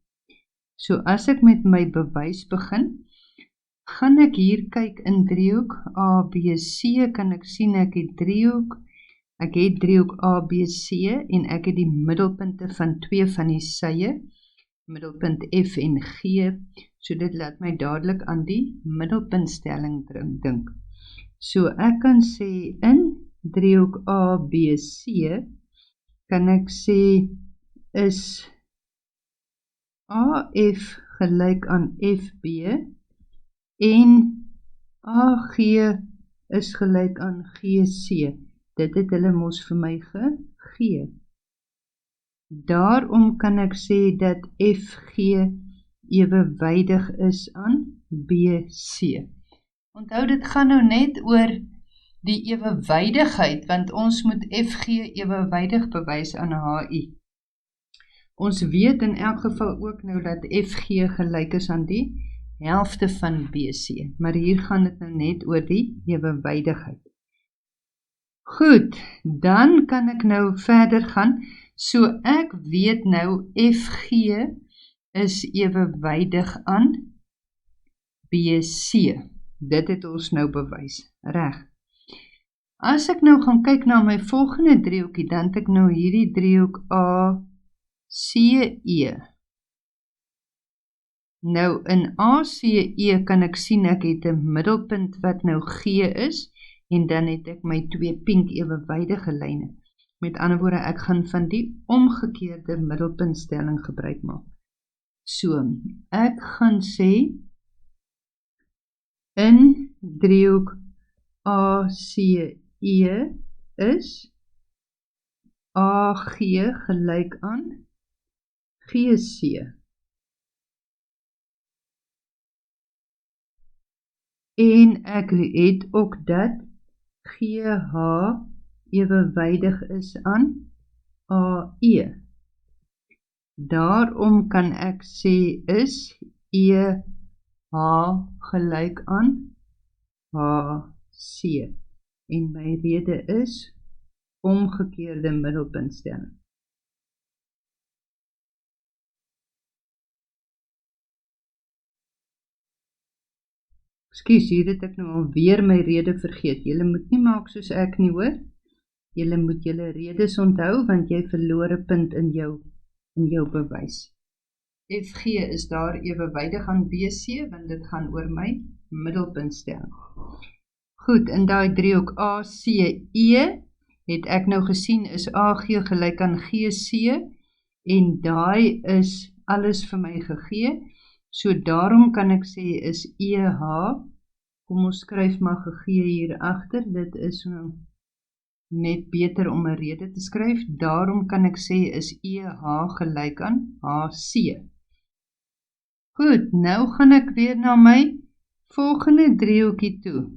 So as ek met my bewys begin, gaan ek hier kyk in driehoek ABC, kan ek sien ek het driehoek ABC en ek het die middelpunte van twee van die sye, middelpunt F en G, so dit laat my dadelik aan die middelpuntstelling dink. So ek kan sê in driehoek ABC, kan ek sê is AF gelyk aan FB en AG is gelyk aan GC. Dit het hulle mos vir my gegee. Daarom kan ek sê dat FG ewewydig is aan BC. Onthou, dit gaan nou net oor die ewewydigheid, want ons moet FG ewewydig bewys aan HI. Ons weet in elk geval ook nou dat FG gelyk is aan die helfte van BC, maar hier gaan dit nou net oor die ewewydigheid. Goed, dan kan ek nou verder gaan, so ek weet nou FG is ewewydig aan BC. Dit het ons nou bewys, reg. As ek nou gaan kyk na my volgende driehoekie, dan het ek nou hierdie driehoek ACE. Nou in ACE kan ek sien ek het 'n middelpunt wat nou G is, en dan het ek my twee pink ewewydige lyne. Met ander woorde, ek gaan van die omgekeerde middelpuntstelling gebruik maak. So, ek gaan sê in driehoek ACE is AG gelyk aan GC. En ek het ook dat GH ewewydig is aan AE. Daarom kan ek sê is EH gelyk aan HC. En my rede is omgekeerde middelpuntstelling. Ekskuus, hier het ek nou alweer my rede vergeet. Julle moet nie maak soos ek nie, hoor. Julle moet julle redes onthou, want jy verloor 'n punt in jou bewys. FG is daar ewewydig aan BC, want dit gaan oor my middelpuntstelling. Goed, in daai driehoek ACE het ek nou gesien is AG gelyk aan GC, en daai is alles vir my gegee. So daarom kan ek sê is EH, kom ons skryf maar gegee hier agter, dit is nou net beter om 'n rede te skryf, daarom kan ek sê is EH gelyk aan HC. Goed, nou gaan ek weer na my volgende driehoekie toe.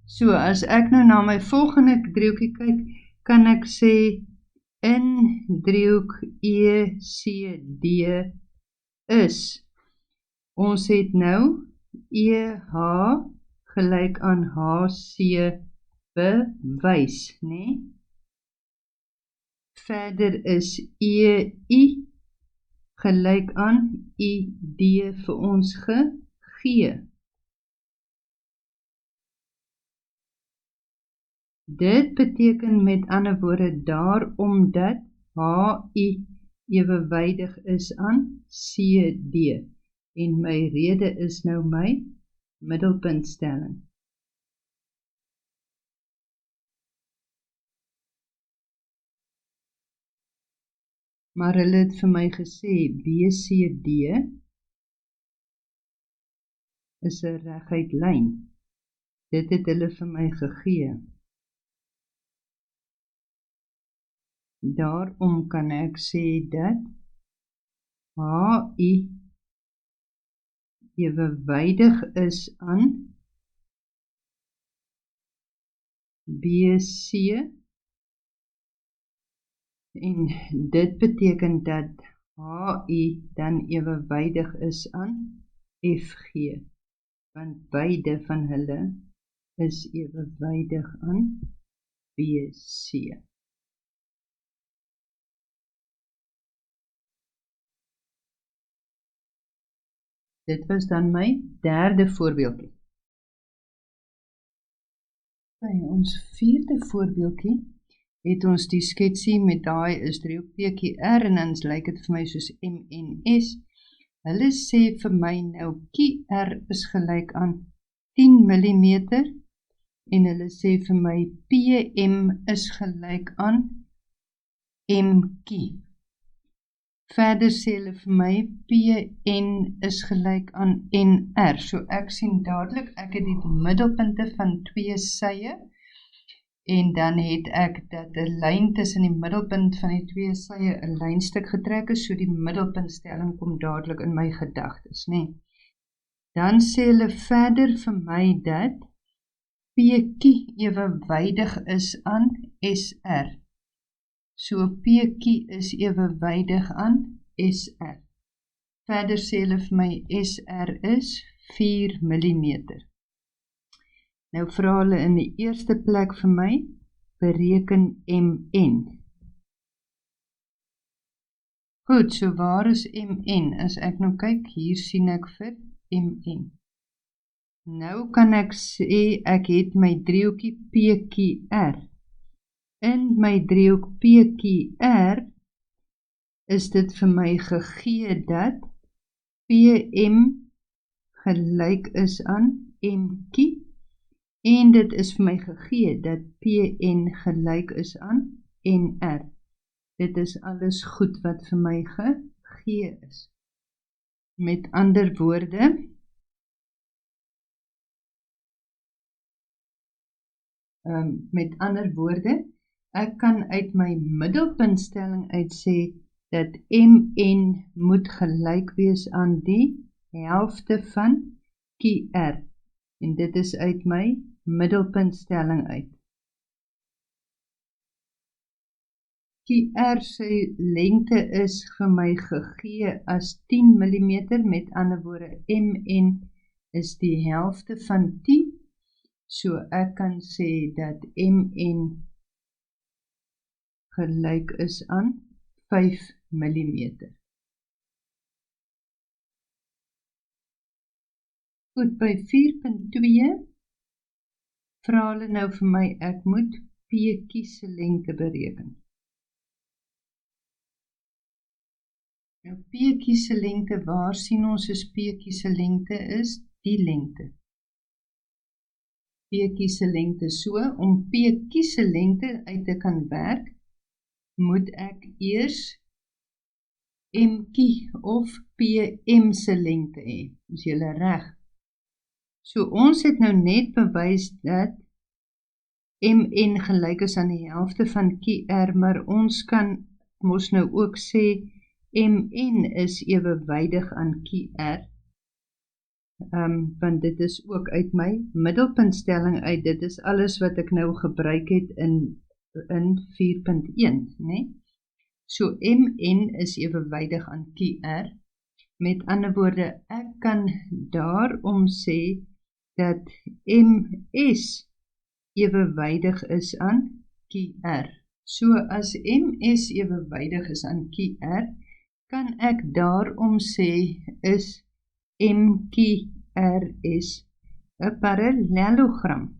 So, as ek nou na my volgende driehoekie kyk, kan ek sê in driehoek ECD is, ons het nou EH gelyk aan HC bewys, né? Verder is EI gelyk aan ID vir ons gegee. Dit beteken met ander woorde daarom dat HI ewewydig is aan CD. En my rede is nou my middelpuntstelling. Maar hulle het vir my gesê, BCD is 'n reguit lyn. Dit het hulle vir my gegee. Daarom kan ek sê dat HI ewewydig is aan BC en dit beteken dat HI dan ewewydig is aan FG, want beide van hulle is ewewydig aan BC. Dit was dan my derde voorbeeldjie. Ons vierde voorbeeldjie het ons die sketsie met daai is driehoek PQR en dan lyk dit vir my soos MNS. Hulle sê vir my nou QR is gelyk aan 10 mm en hulle sê vir my PM is gelyk aan MQ. Verder sê hulle vir my PN is gelyk aan NR. So ek sien dadelik ek het die middelpunte van twee sye en dan het ek dat 'n lyn tussen die middelpunt van die twee sye 'n lynstuk getrek is, so die middelpuntstelling kom dadelik in my gedagtes, né? Dan sê hulle verder vir my dat PQ ewewydig is aan SR. So PQ is ewewydig aan SR. Verder sê hulle vir my SR is 4 mm. Nou vra hulle in die eerste plek vir my, bereken MN. Goed, so waar is MN? As ek nou kyk, hier sien ek vir MN. Nou kan ek sê, ek het my driehoekie PQR. In my driehoek PQR is dit vir my gegee dat PM gelyk is aan MQ en dit is vir my gegee dat PN gelyk is aan NR. Dit is alles goed wat vir my gegee is. Met ander woorde, ek kan uit my middelpuntstelling uit sê dat MN moet gelyk wees aan die helfte van QR. En dit is uit my middelpuntstelling uit. QR se lengte is vir my gegee as 10 mm, met ander woorde MN is die helfte van 10. So ek kan sê dat MN gelyk is aan 5 mm. Goed, by 4.2 vra hulle nou vir my, ek moet PQ se lengte bereken. Nou PQ se lengte, waar sien ons as PQ se lengte is? Die lengte. PQ se lengte so, om PQ se lengte uit te kan werk, moet ek eers MQ of PM se lengte hê. Is julle reg? So ons het nou net bewys dat MN gelyk is aan die helfte van QR, maar ons kan mos nou ook sê MN is ewewydig aan QR, want dit is ook uit my middelpuntstelling uit, dit is alles wat ek nou gebruik het in 4.1, né? So MN is ewewydig aan QR, met ander woorde, ek kan daarom sê dat MS ewewydig is aan QR. So as MS ewewydig is aan QR, kan ek daarom sê is MQR is 'n parallelogram.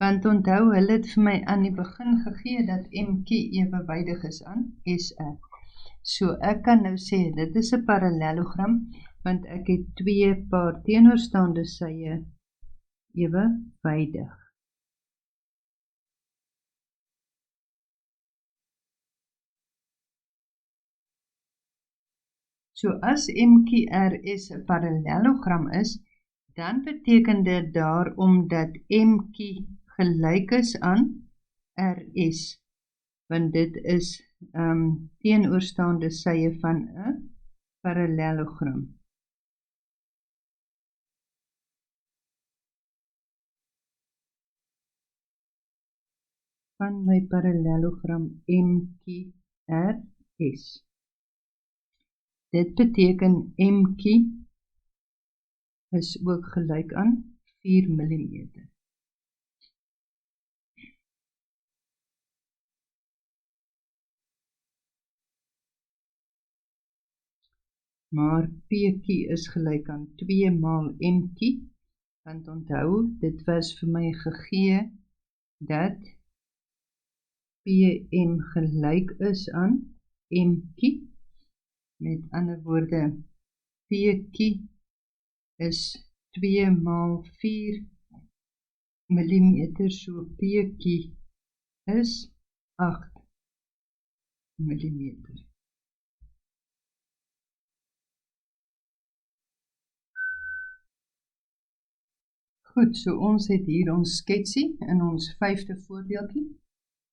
Want onthou, hulle het vir my aan die begin gegee dat MQ ewewydig is aan SR. So ek kan nou sê, dit is 'n parallelogram, want ek het twee paar teenoorstaande sye ewewydig. So as MQRS 'n parallelogram is, dan beteken dit daarom dat MQ gelyk is aan RS, want dit is teenoorstaande sye van 'n parallelogram. Van my parallelogram MQRS. Dit beteken MQ is ook gelyk aan 4 mm. Maar PQ is gelyk aan 2 maal MQ, want onthou, dit was vir my gegee dat PM gelyk is aan MQ. Met ander woorde, PQ is 2 maal 4 mm, so PQ is 8 mm. Goed, so ons het hier ons sketsie in ons 5de voorbeeldjie.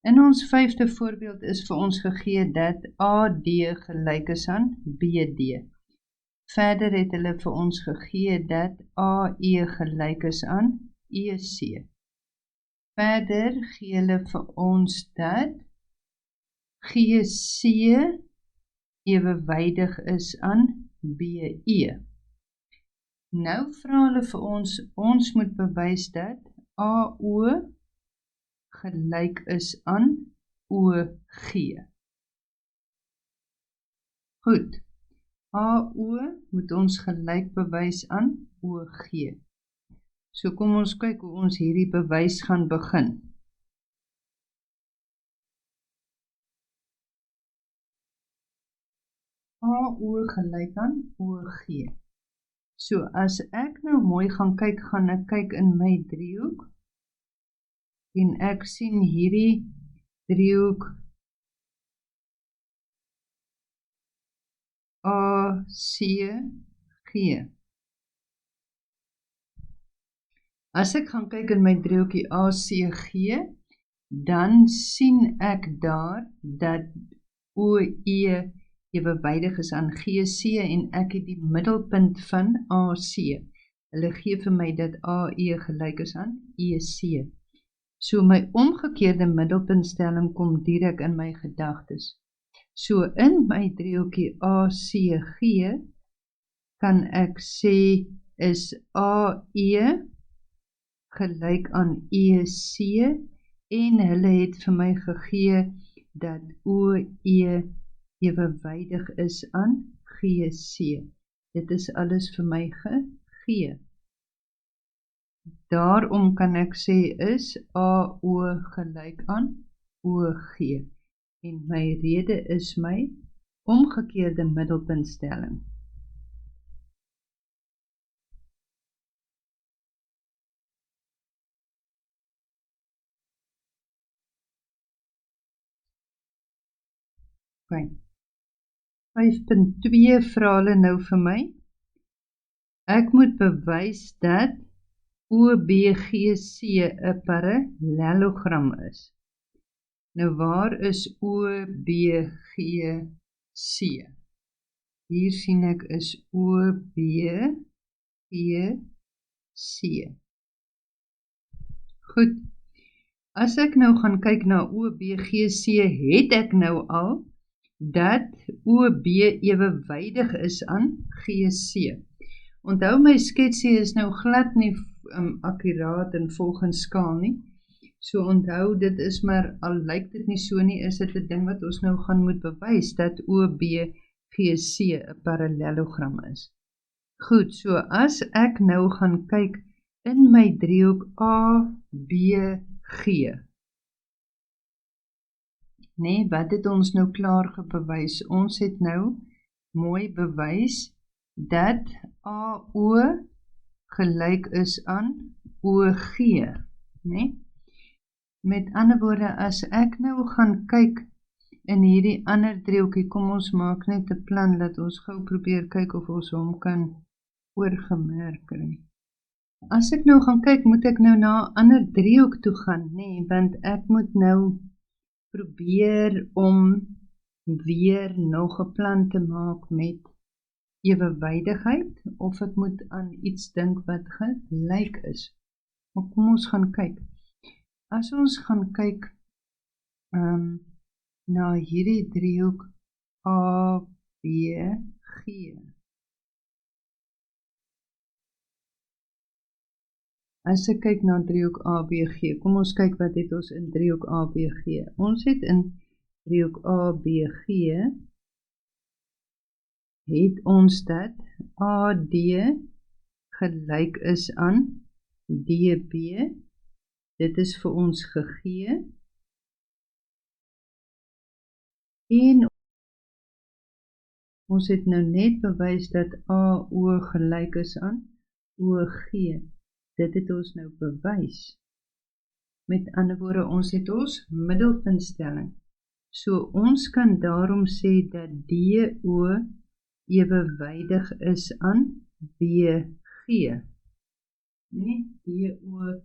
In ons 5de voorbeeld is vir ons gegee dat AD gelyk is aan BD. Verder het hulle vir ons gegee dat AE gelyk is aan EC. Verder gee hulle vir ons dat GC ewewydig is aan BE. Nou vra hulle vir ons moet bewys dat AO gelyk is aan OG. Goed, AO moet ons gelyk bewys aan OG. So kom ons kyk hoe ons hierdie bewys gaan begin. AO gelyk aan OG. So as ek nou mooi gaan ek kyk in my driehoek, en ek sien hierdie driehoek ACG. As ek gaan kyk in my driehoekie ACG, dan sien ek daar dat OE ewewydig is aan GC en ek het die middelpunt van AC. Hulle gee vir my dat AE gelyk is aan EC. So my omgekeerde middelpuntstelling kom direk in my gedagtes. So in my driehoekie ACG kan ek sê is AE gelyk aan EC en hulle het vir my gegee dat OE ewewydig is aan GC. Dit is alles vir my gegee. Daarom kan ek sê is AO gelyk aan OG. En my rede is my omgekeerde middelpuntstelling. Okay. 5.2 vra hulle nou vir my. Ek moet bewys dat OBGC 'n parallelogram is. Nou waar is OBGC? Hier sien ek is OBGC. Goed. As ek nou gaan kyk na OBGC, het ek nou al dat OB ewewydig is aan GC. Onthou my sketsie is nou glad nie akkuraat en volgens skaal nie. So onthou, dit is maar, al lyk dit nie so nie, is dit 'n ding wat ons nou gaan moet bewys, dat OBGC 'n parallelogram is. Goed, so as ek nou gaan kyk in my driehoek ABGC, gee. Nee, wat het ons nou klaar bewys? Ons het nou mooi bewys dat AO gelyk is aan OG, nee? Met ander woorde, as ek nou gaan kyk in hierdie ander driehoekie, kom ons maak net 'n plan dat ons gou probeer kyk of ons hom kan oorgemerk kry. As ek nou gaan kyk, moet ek nou na 'n ander driehoek toe gaan, nee, want ek moet nou probeer om weer nog 'n plan te maak met ewewydigheid, of ek moet aan iets dink wat gelyk is. Maar kom ons gaan kyk. As ons gaan kyk na hierdie driehoek A, B, G. As ek kyk na driehoek A, B, G, kom ons kyk wat het ons in driehoek A, B, G. Ons het in driehoek A, B, G, het ons dat AD gelyk is aan DB, dit is vir ons gegee, en ons het nou net bewys dat AO gelyk is aan OG, dit het ons nou bewys. Met ander woorde, ons het ons middelpuntstelling. So ons kan daarom sê dat DO ewewydig is aan BG. Nee, DO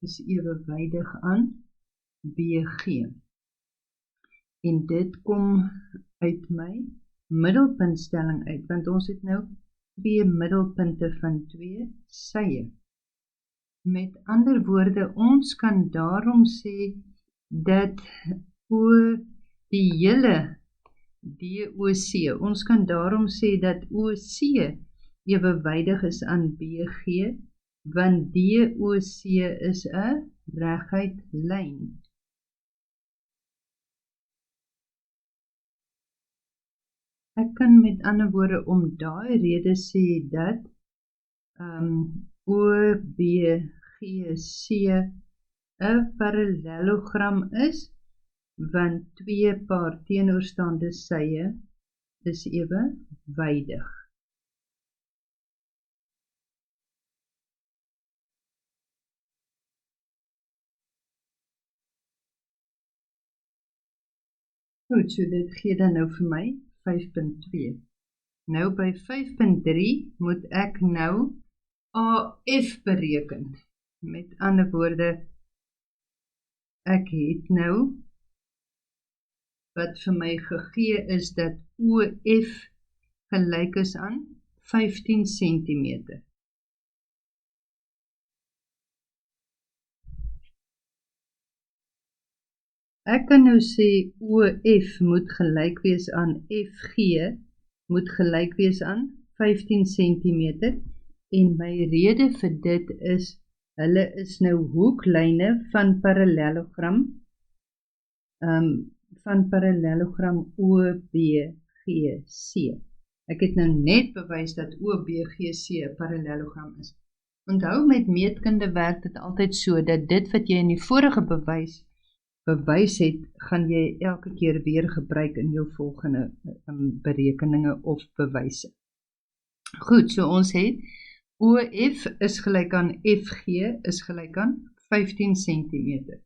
is ewewydig aan BG. En dit kom uit my middelpuntstelling uit, want ons het nou 2 middelpunte van 2 sye. Met ander woorde, ons kan daarom sê dat die hele DOC, ons kan daarom sê dat OC ewewydig is aan BG, want DOC is 'n reguit lyn. Ek kan met ander woorde om daai rede sê dat OBGC 'n parallelogram is, want 2 paar teenoorstaande sye is ewewydig. Goed, so dit gee dan nou vir my 5.2. Nou by 5.3 moet ek nou AF bereken. Met ander woorde, ek het nou wat vir my gegee is dat OF gelyk is aan 15 cm. Ek kan nou sê OF moet gelyk wees aan FG, moet gelyk wees aan 15 cm, en my rede vir dit is, hulle is nou hoeklyne van parallelogram OBGC. Ek het nou net bewys dat OBGC 'n parallelogram is. Onthou, met meetkunde werk dit altyd so, dat dit wat jy in die vorige bewys het, gaan jy elke keer weer gebruik in jou volgende berekeninge of bewyse. Goed, so ons het OF is gelyk aan FG is gelyk aan 15 cm.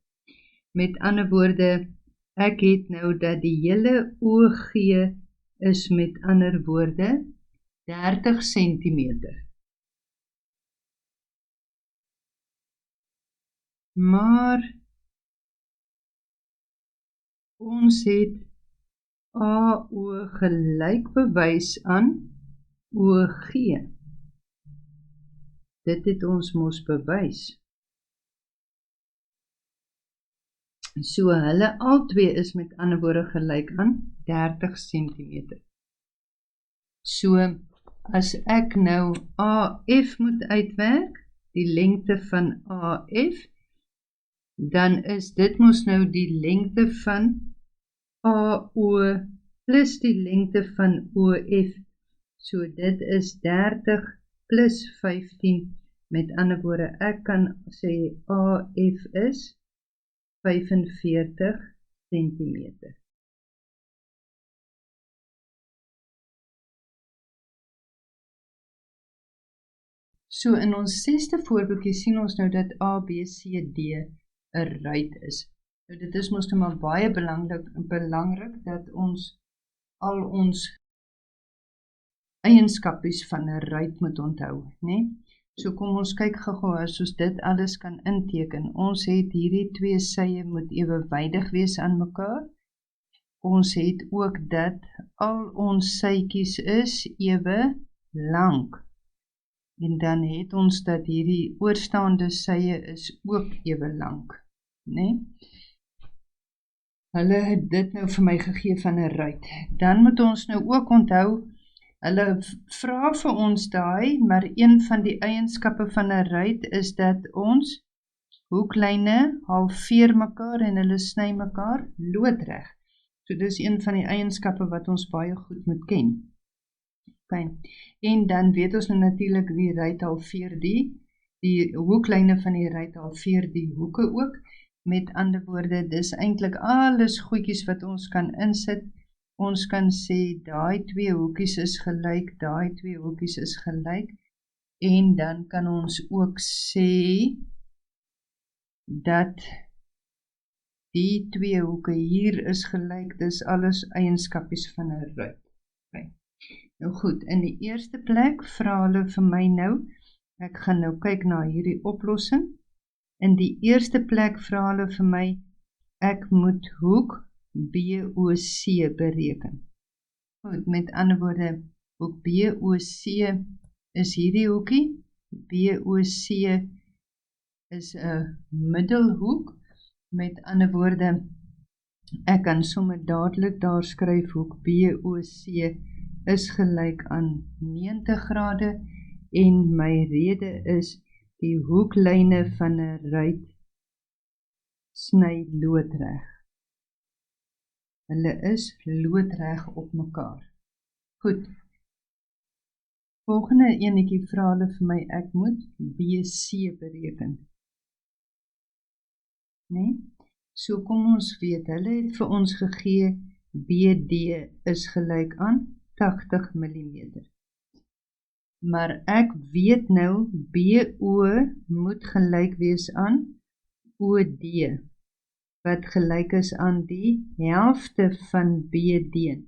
Met ander woorde, ek het nou dat die hele OG is met ander woorde 30 cm. Maar ons het AO gelyk bewys aan OG. Dit het ons mos bewys. So hulle albei is met ander woorde gelyk aan 30 cm. So as ek nou AF moet uitwerk, die lengte van AF, dan is dit mos nou die lengte van AO plus die lengte van OF. So dit is 30 plus 15, met ander woorde, ek kan sê AF is 45 centimeter. So in ons 6de voorbeeldjie sien ons nou dat A, B, C, D 'n ruit is. Nou dit is mos nou maar baie belangrik dat ons al ons eienskapies van 'n ruit moet onthou, né? So kom ons kyk gou-gou as ons dit alles kan inteken. Ons het hierdie twee sye moet ewewydig wees aan mekaar. Ons het ook dat al ons sytjies is ewe lank. En dan het ons dat hierdie oorstaande sye is ook ewe lank, né? Hulle het dit nou vir my gegee van 'n ruit. Dan moet ons nou ook onthou, hulle vra vir ons daai, maar een van die eienskappe van 'n ruit is dat ons hoeklyne halveer mekaar en hulle sny mekaar loodreg. So dis een van die eienskappe wat ons baie goed moet ken. Okay. En dan weet ons nou natuurlik die ruit halveer die hoeklyne van die ruit halveer die hoeke ook. Met ander woorde, dis eintlik alles goedjies wat ons kan insit. Ons kan sê, daai twee hoekies is gelyk, daai twee hoekies is gelyk. En dan kan ons ook sê, dat die twee hoeke hier is gelyk, dis alles eienskapies van 'n ruit. Okay. Nou goed, in die eerste plek vra hulle vir my nou, ek gaan nou kyk na hierdie oplossing. In die eerste plek vra hulle vir my, ek moet hoek BOC bereken. Goed, met ander woorde, hoek BOC is hierdie hoekie. BOC is 'n middelhoek. Met ander woorde, ek kan sommer dadelik daar skryf hoek BOC is gelyk aan 90 grade en my rede is die hoeklyne van 'n ruit sny loodreg. Hulle is loodreg op mekaar. Goed. Volgende enetjie vra hulle vir my, ek moet BC bereken. Nee? So kom ons weet, hulle het vir ons gegee, BD is gelyk aan 80 mm. Maar ek weet nou, BO moet gelyk wees aan OD, wat gelyk is aan die helfte van BD,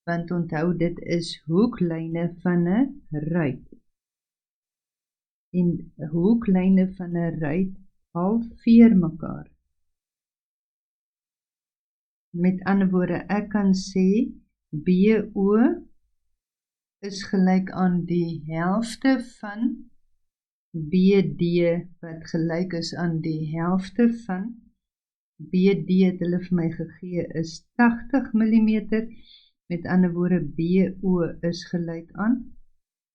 want onthou dit is hoeklyne van 'n ruit. En hoeklyne van 'n ruit halveer mekaar. Met ander woorde, ek kan sê, BO is gelyk aan die helfte van BD, wat gelyk is aan die helfte van BD, het hulle vir my gegee, is 80 mm, met ander woorde, BO is gelyk aan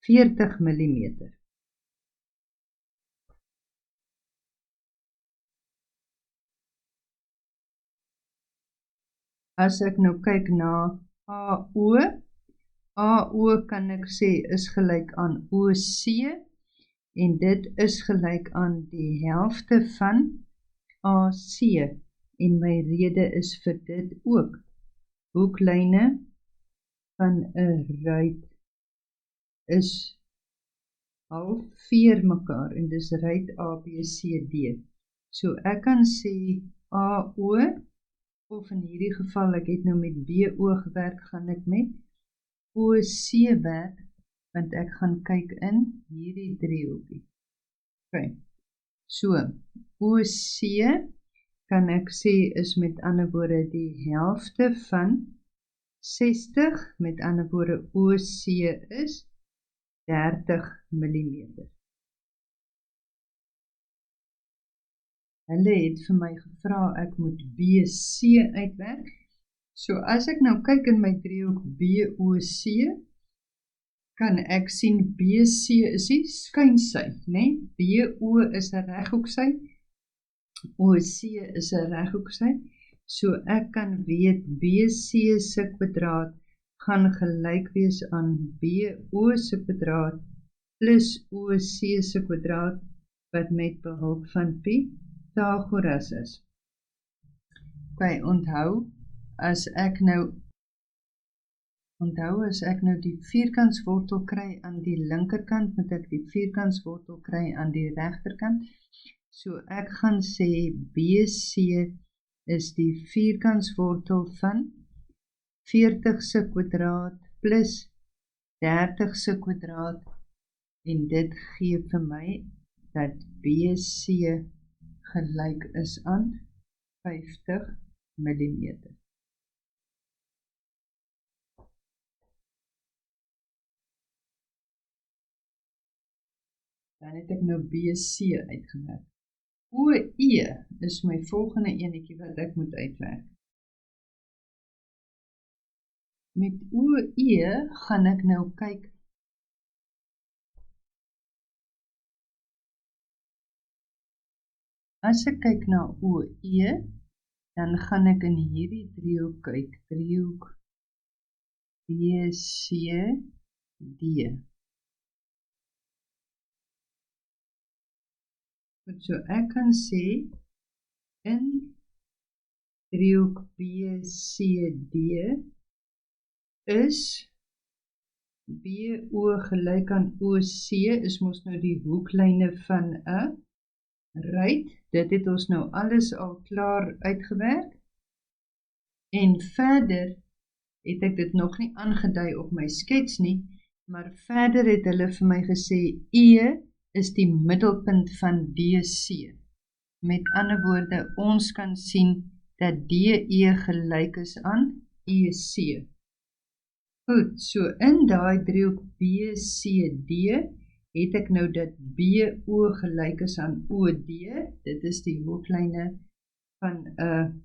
40 mm. As ek nou kyk na AO kan ek sê is gelyk aan OC, en dit is gelyk aan die helfte van AC, en my rede is vir dit ook. Hoeklyne van 'n ruit is halveer mekaar, en dis ruit ABCD. So ek kan sê AO, of in hierdie geval, ek het nou met BO gewerk, gaan ek met OC werk, want ek gaan kyk in hierdie driehoekie. Okay. So, OC kan ek sê is met ander woorde die helfte van 60, met ander woorde OC is 30 mm. Hulle het vir my gevra ek moet BC uitwerk. So as ek nou kyk in my driehoek BOC, kan ek sien BC is die skynsy, né? BO is 'n reghoeksy, OC is 'n reghoeksy. So ek kan weet BC se kwadraat gaan gelyk wees aan BO se kwadraat plus OC se kwadraat, wat met behulp van Pythagoras is. Okay, onthou as ek nou die vierkantswortel kry aan die linkerkant, moet ek die vierkantswortel kry aan die regterkant. So ek gaan sê BC is die vierkantswortel van 40 se kwadraat plus 30 se kwadraat, en dit gee vir my dat BC gelyk is aan 50 mm. Dan het ek nou BC uitgewerk. OE is my volgende enetjie wat ek moet uitwerk. Met OE gaan ek nou kyk as ek kyk na OE, dan gaan ek in hierdie driehoek kyk, driehoek BCD. Goed, so ek kan sê, in driehoek BCD is BO gelyk aan OC, is mos nou die hoeklyne van 'n ruit. Dit het ons nou alles al klaar uitgewerk. En verder het ek dit nog nie aangedui op my skets nie, maar verder het hulle vir my gesê, E is die middelpunt van DC. Met ander woorde, ons kan sien dat DE gelyk is aan EC. Goed, so in daai driehoek BCD het ek nou dat BO gelyk is aan OD. Dit is die hoeklyne van 'n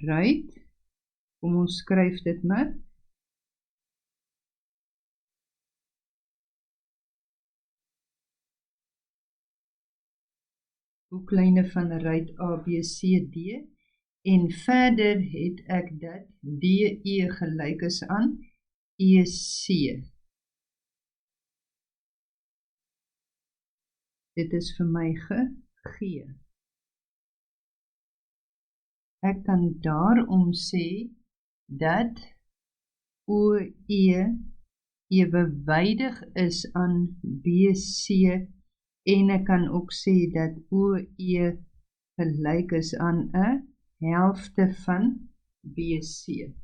ruit. Kom ons skryf dit maar. Hoeklyne van 'n ruit ABCD, en verder het ek dat DE gelyk is aan EC. Dit is vir my gegee. Ek kan daarom sê dat OE ewewydig is aan BC, en ek kan ook sê dat OE gelyk is aan 'n helfte van BC.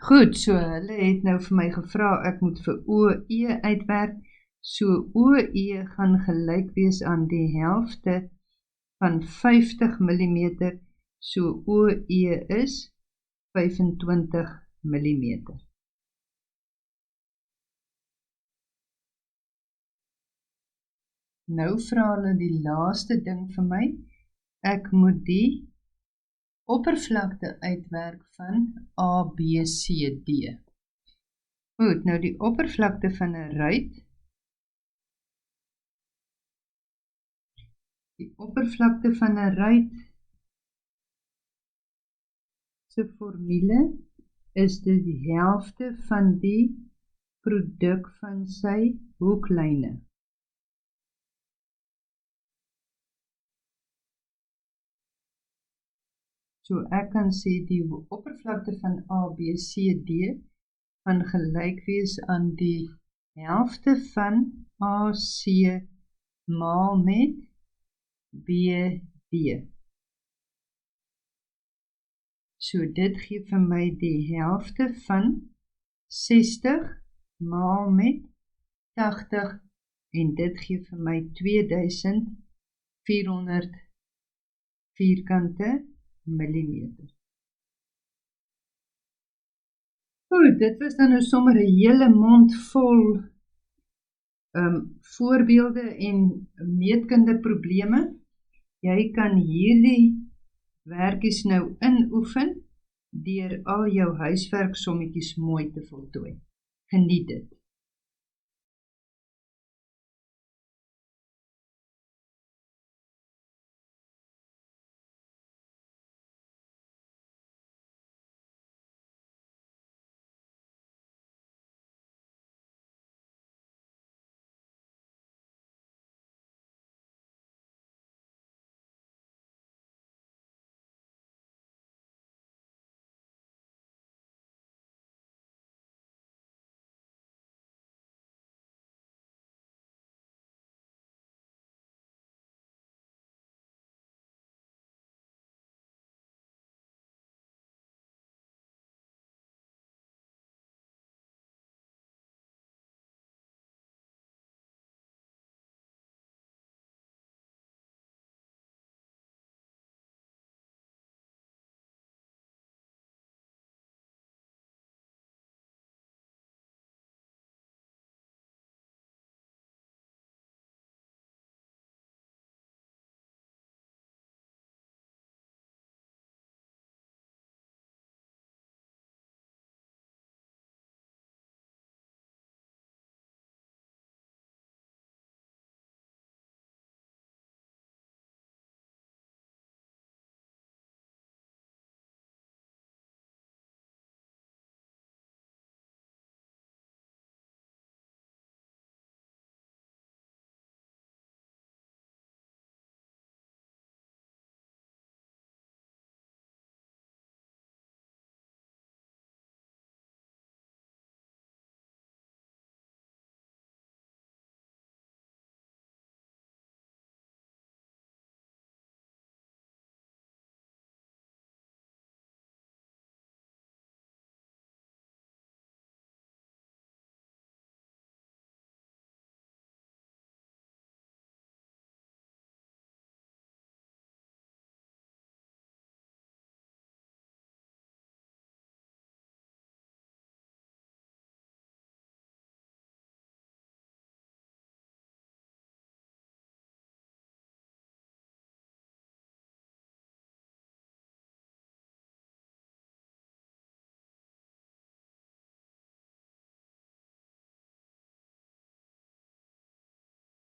Goed, so hulle het nou vir my gevra, ek moet vir OE uitwerk, so OE gaan gelyk wees aan die helfte van 50 mm, so OE is 25 mm. Nou vra hulle die laaste ding vir my, ek moet die oppervlakte uitwerk van ABCD. Goed, nou die oppervlakte van 'n ruit, se formule is dit die helfte van die produk van sy hoeklyne. So ek kan sê die oppervlakte van ABCD gaan gelyk wees aan die helfte van AC maal met BD. So dit gee vir my die helfte van 60 maal met 80, en dit gee vir my 2400 vierkante millimeter. Goed, dit was dan nou sommer 'n hele mond vol voorbeelde en meetkunde probleme. Jy kan hierdie werkies nou inoefen deur al jou huiswerksommetjies mooi te voltooi. Geniet dit.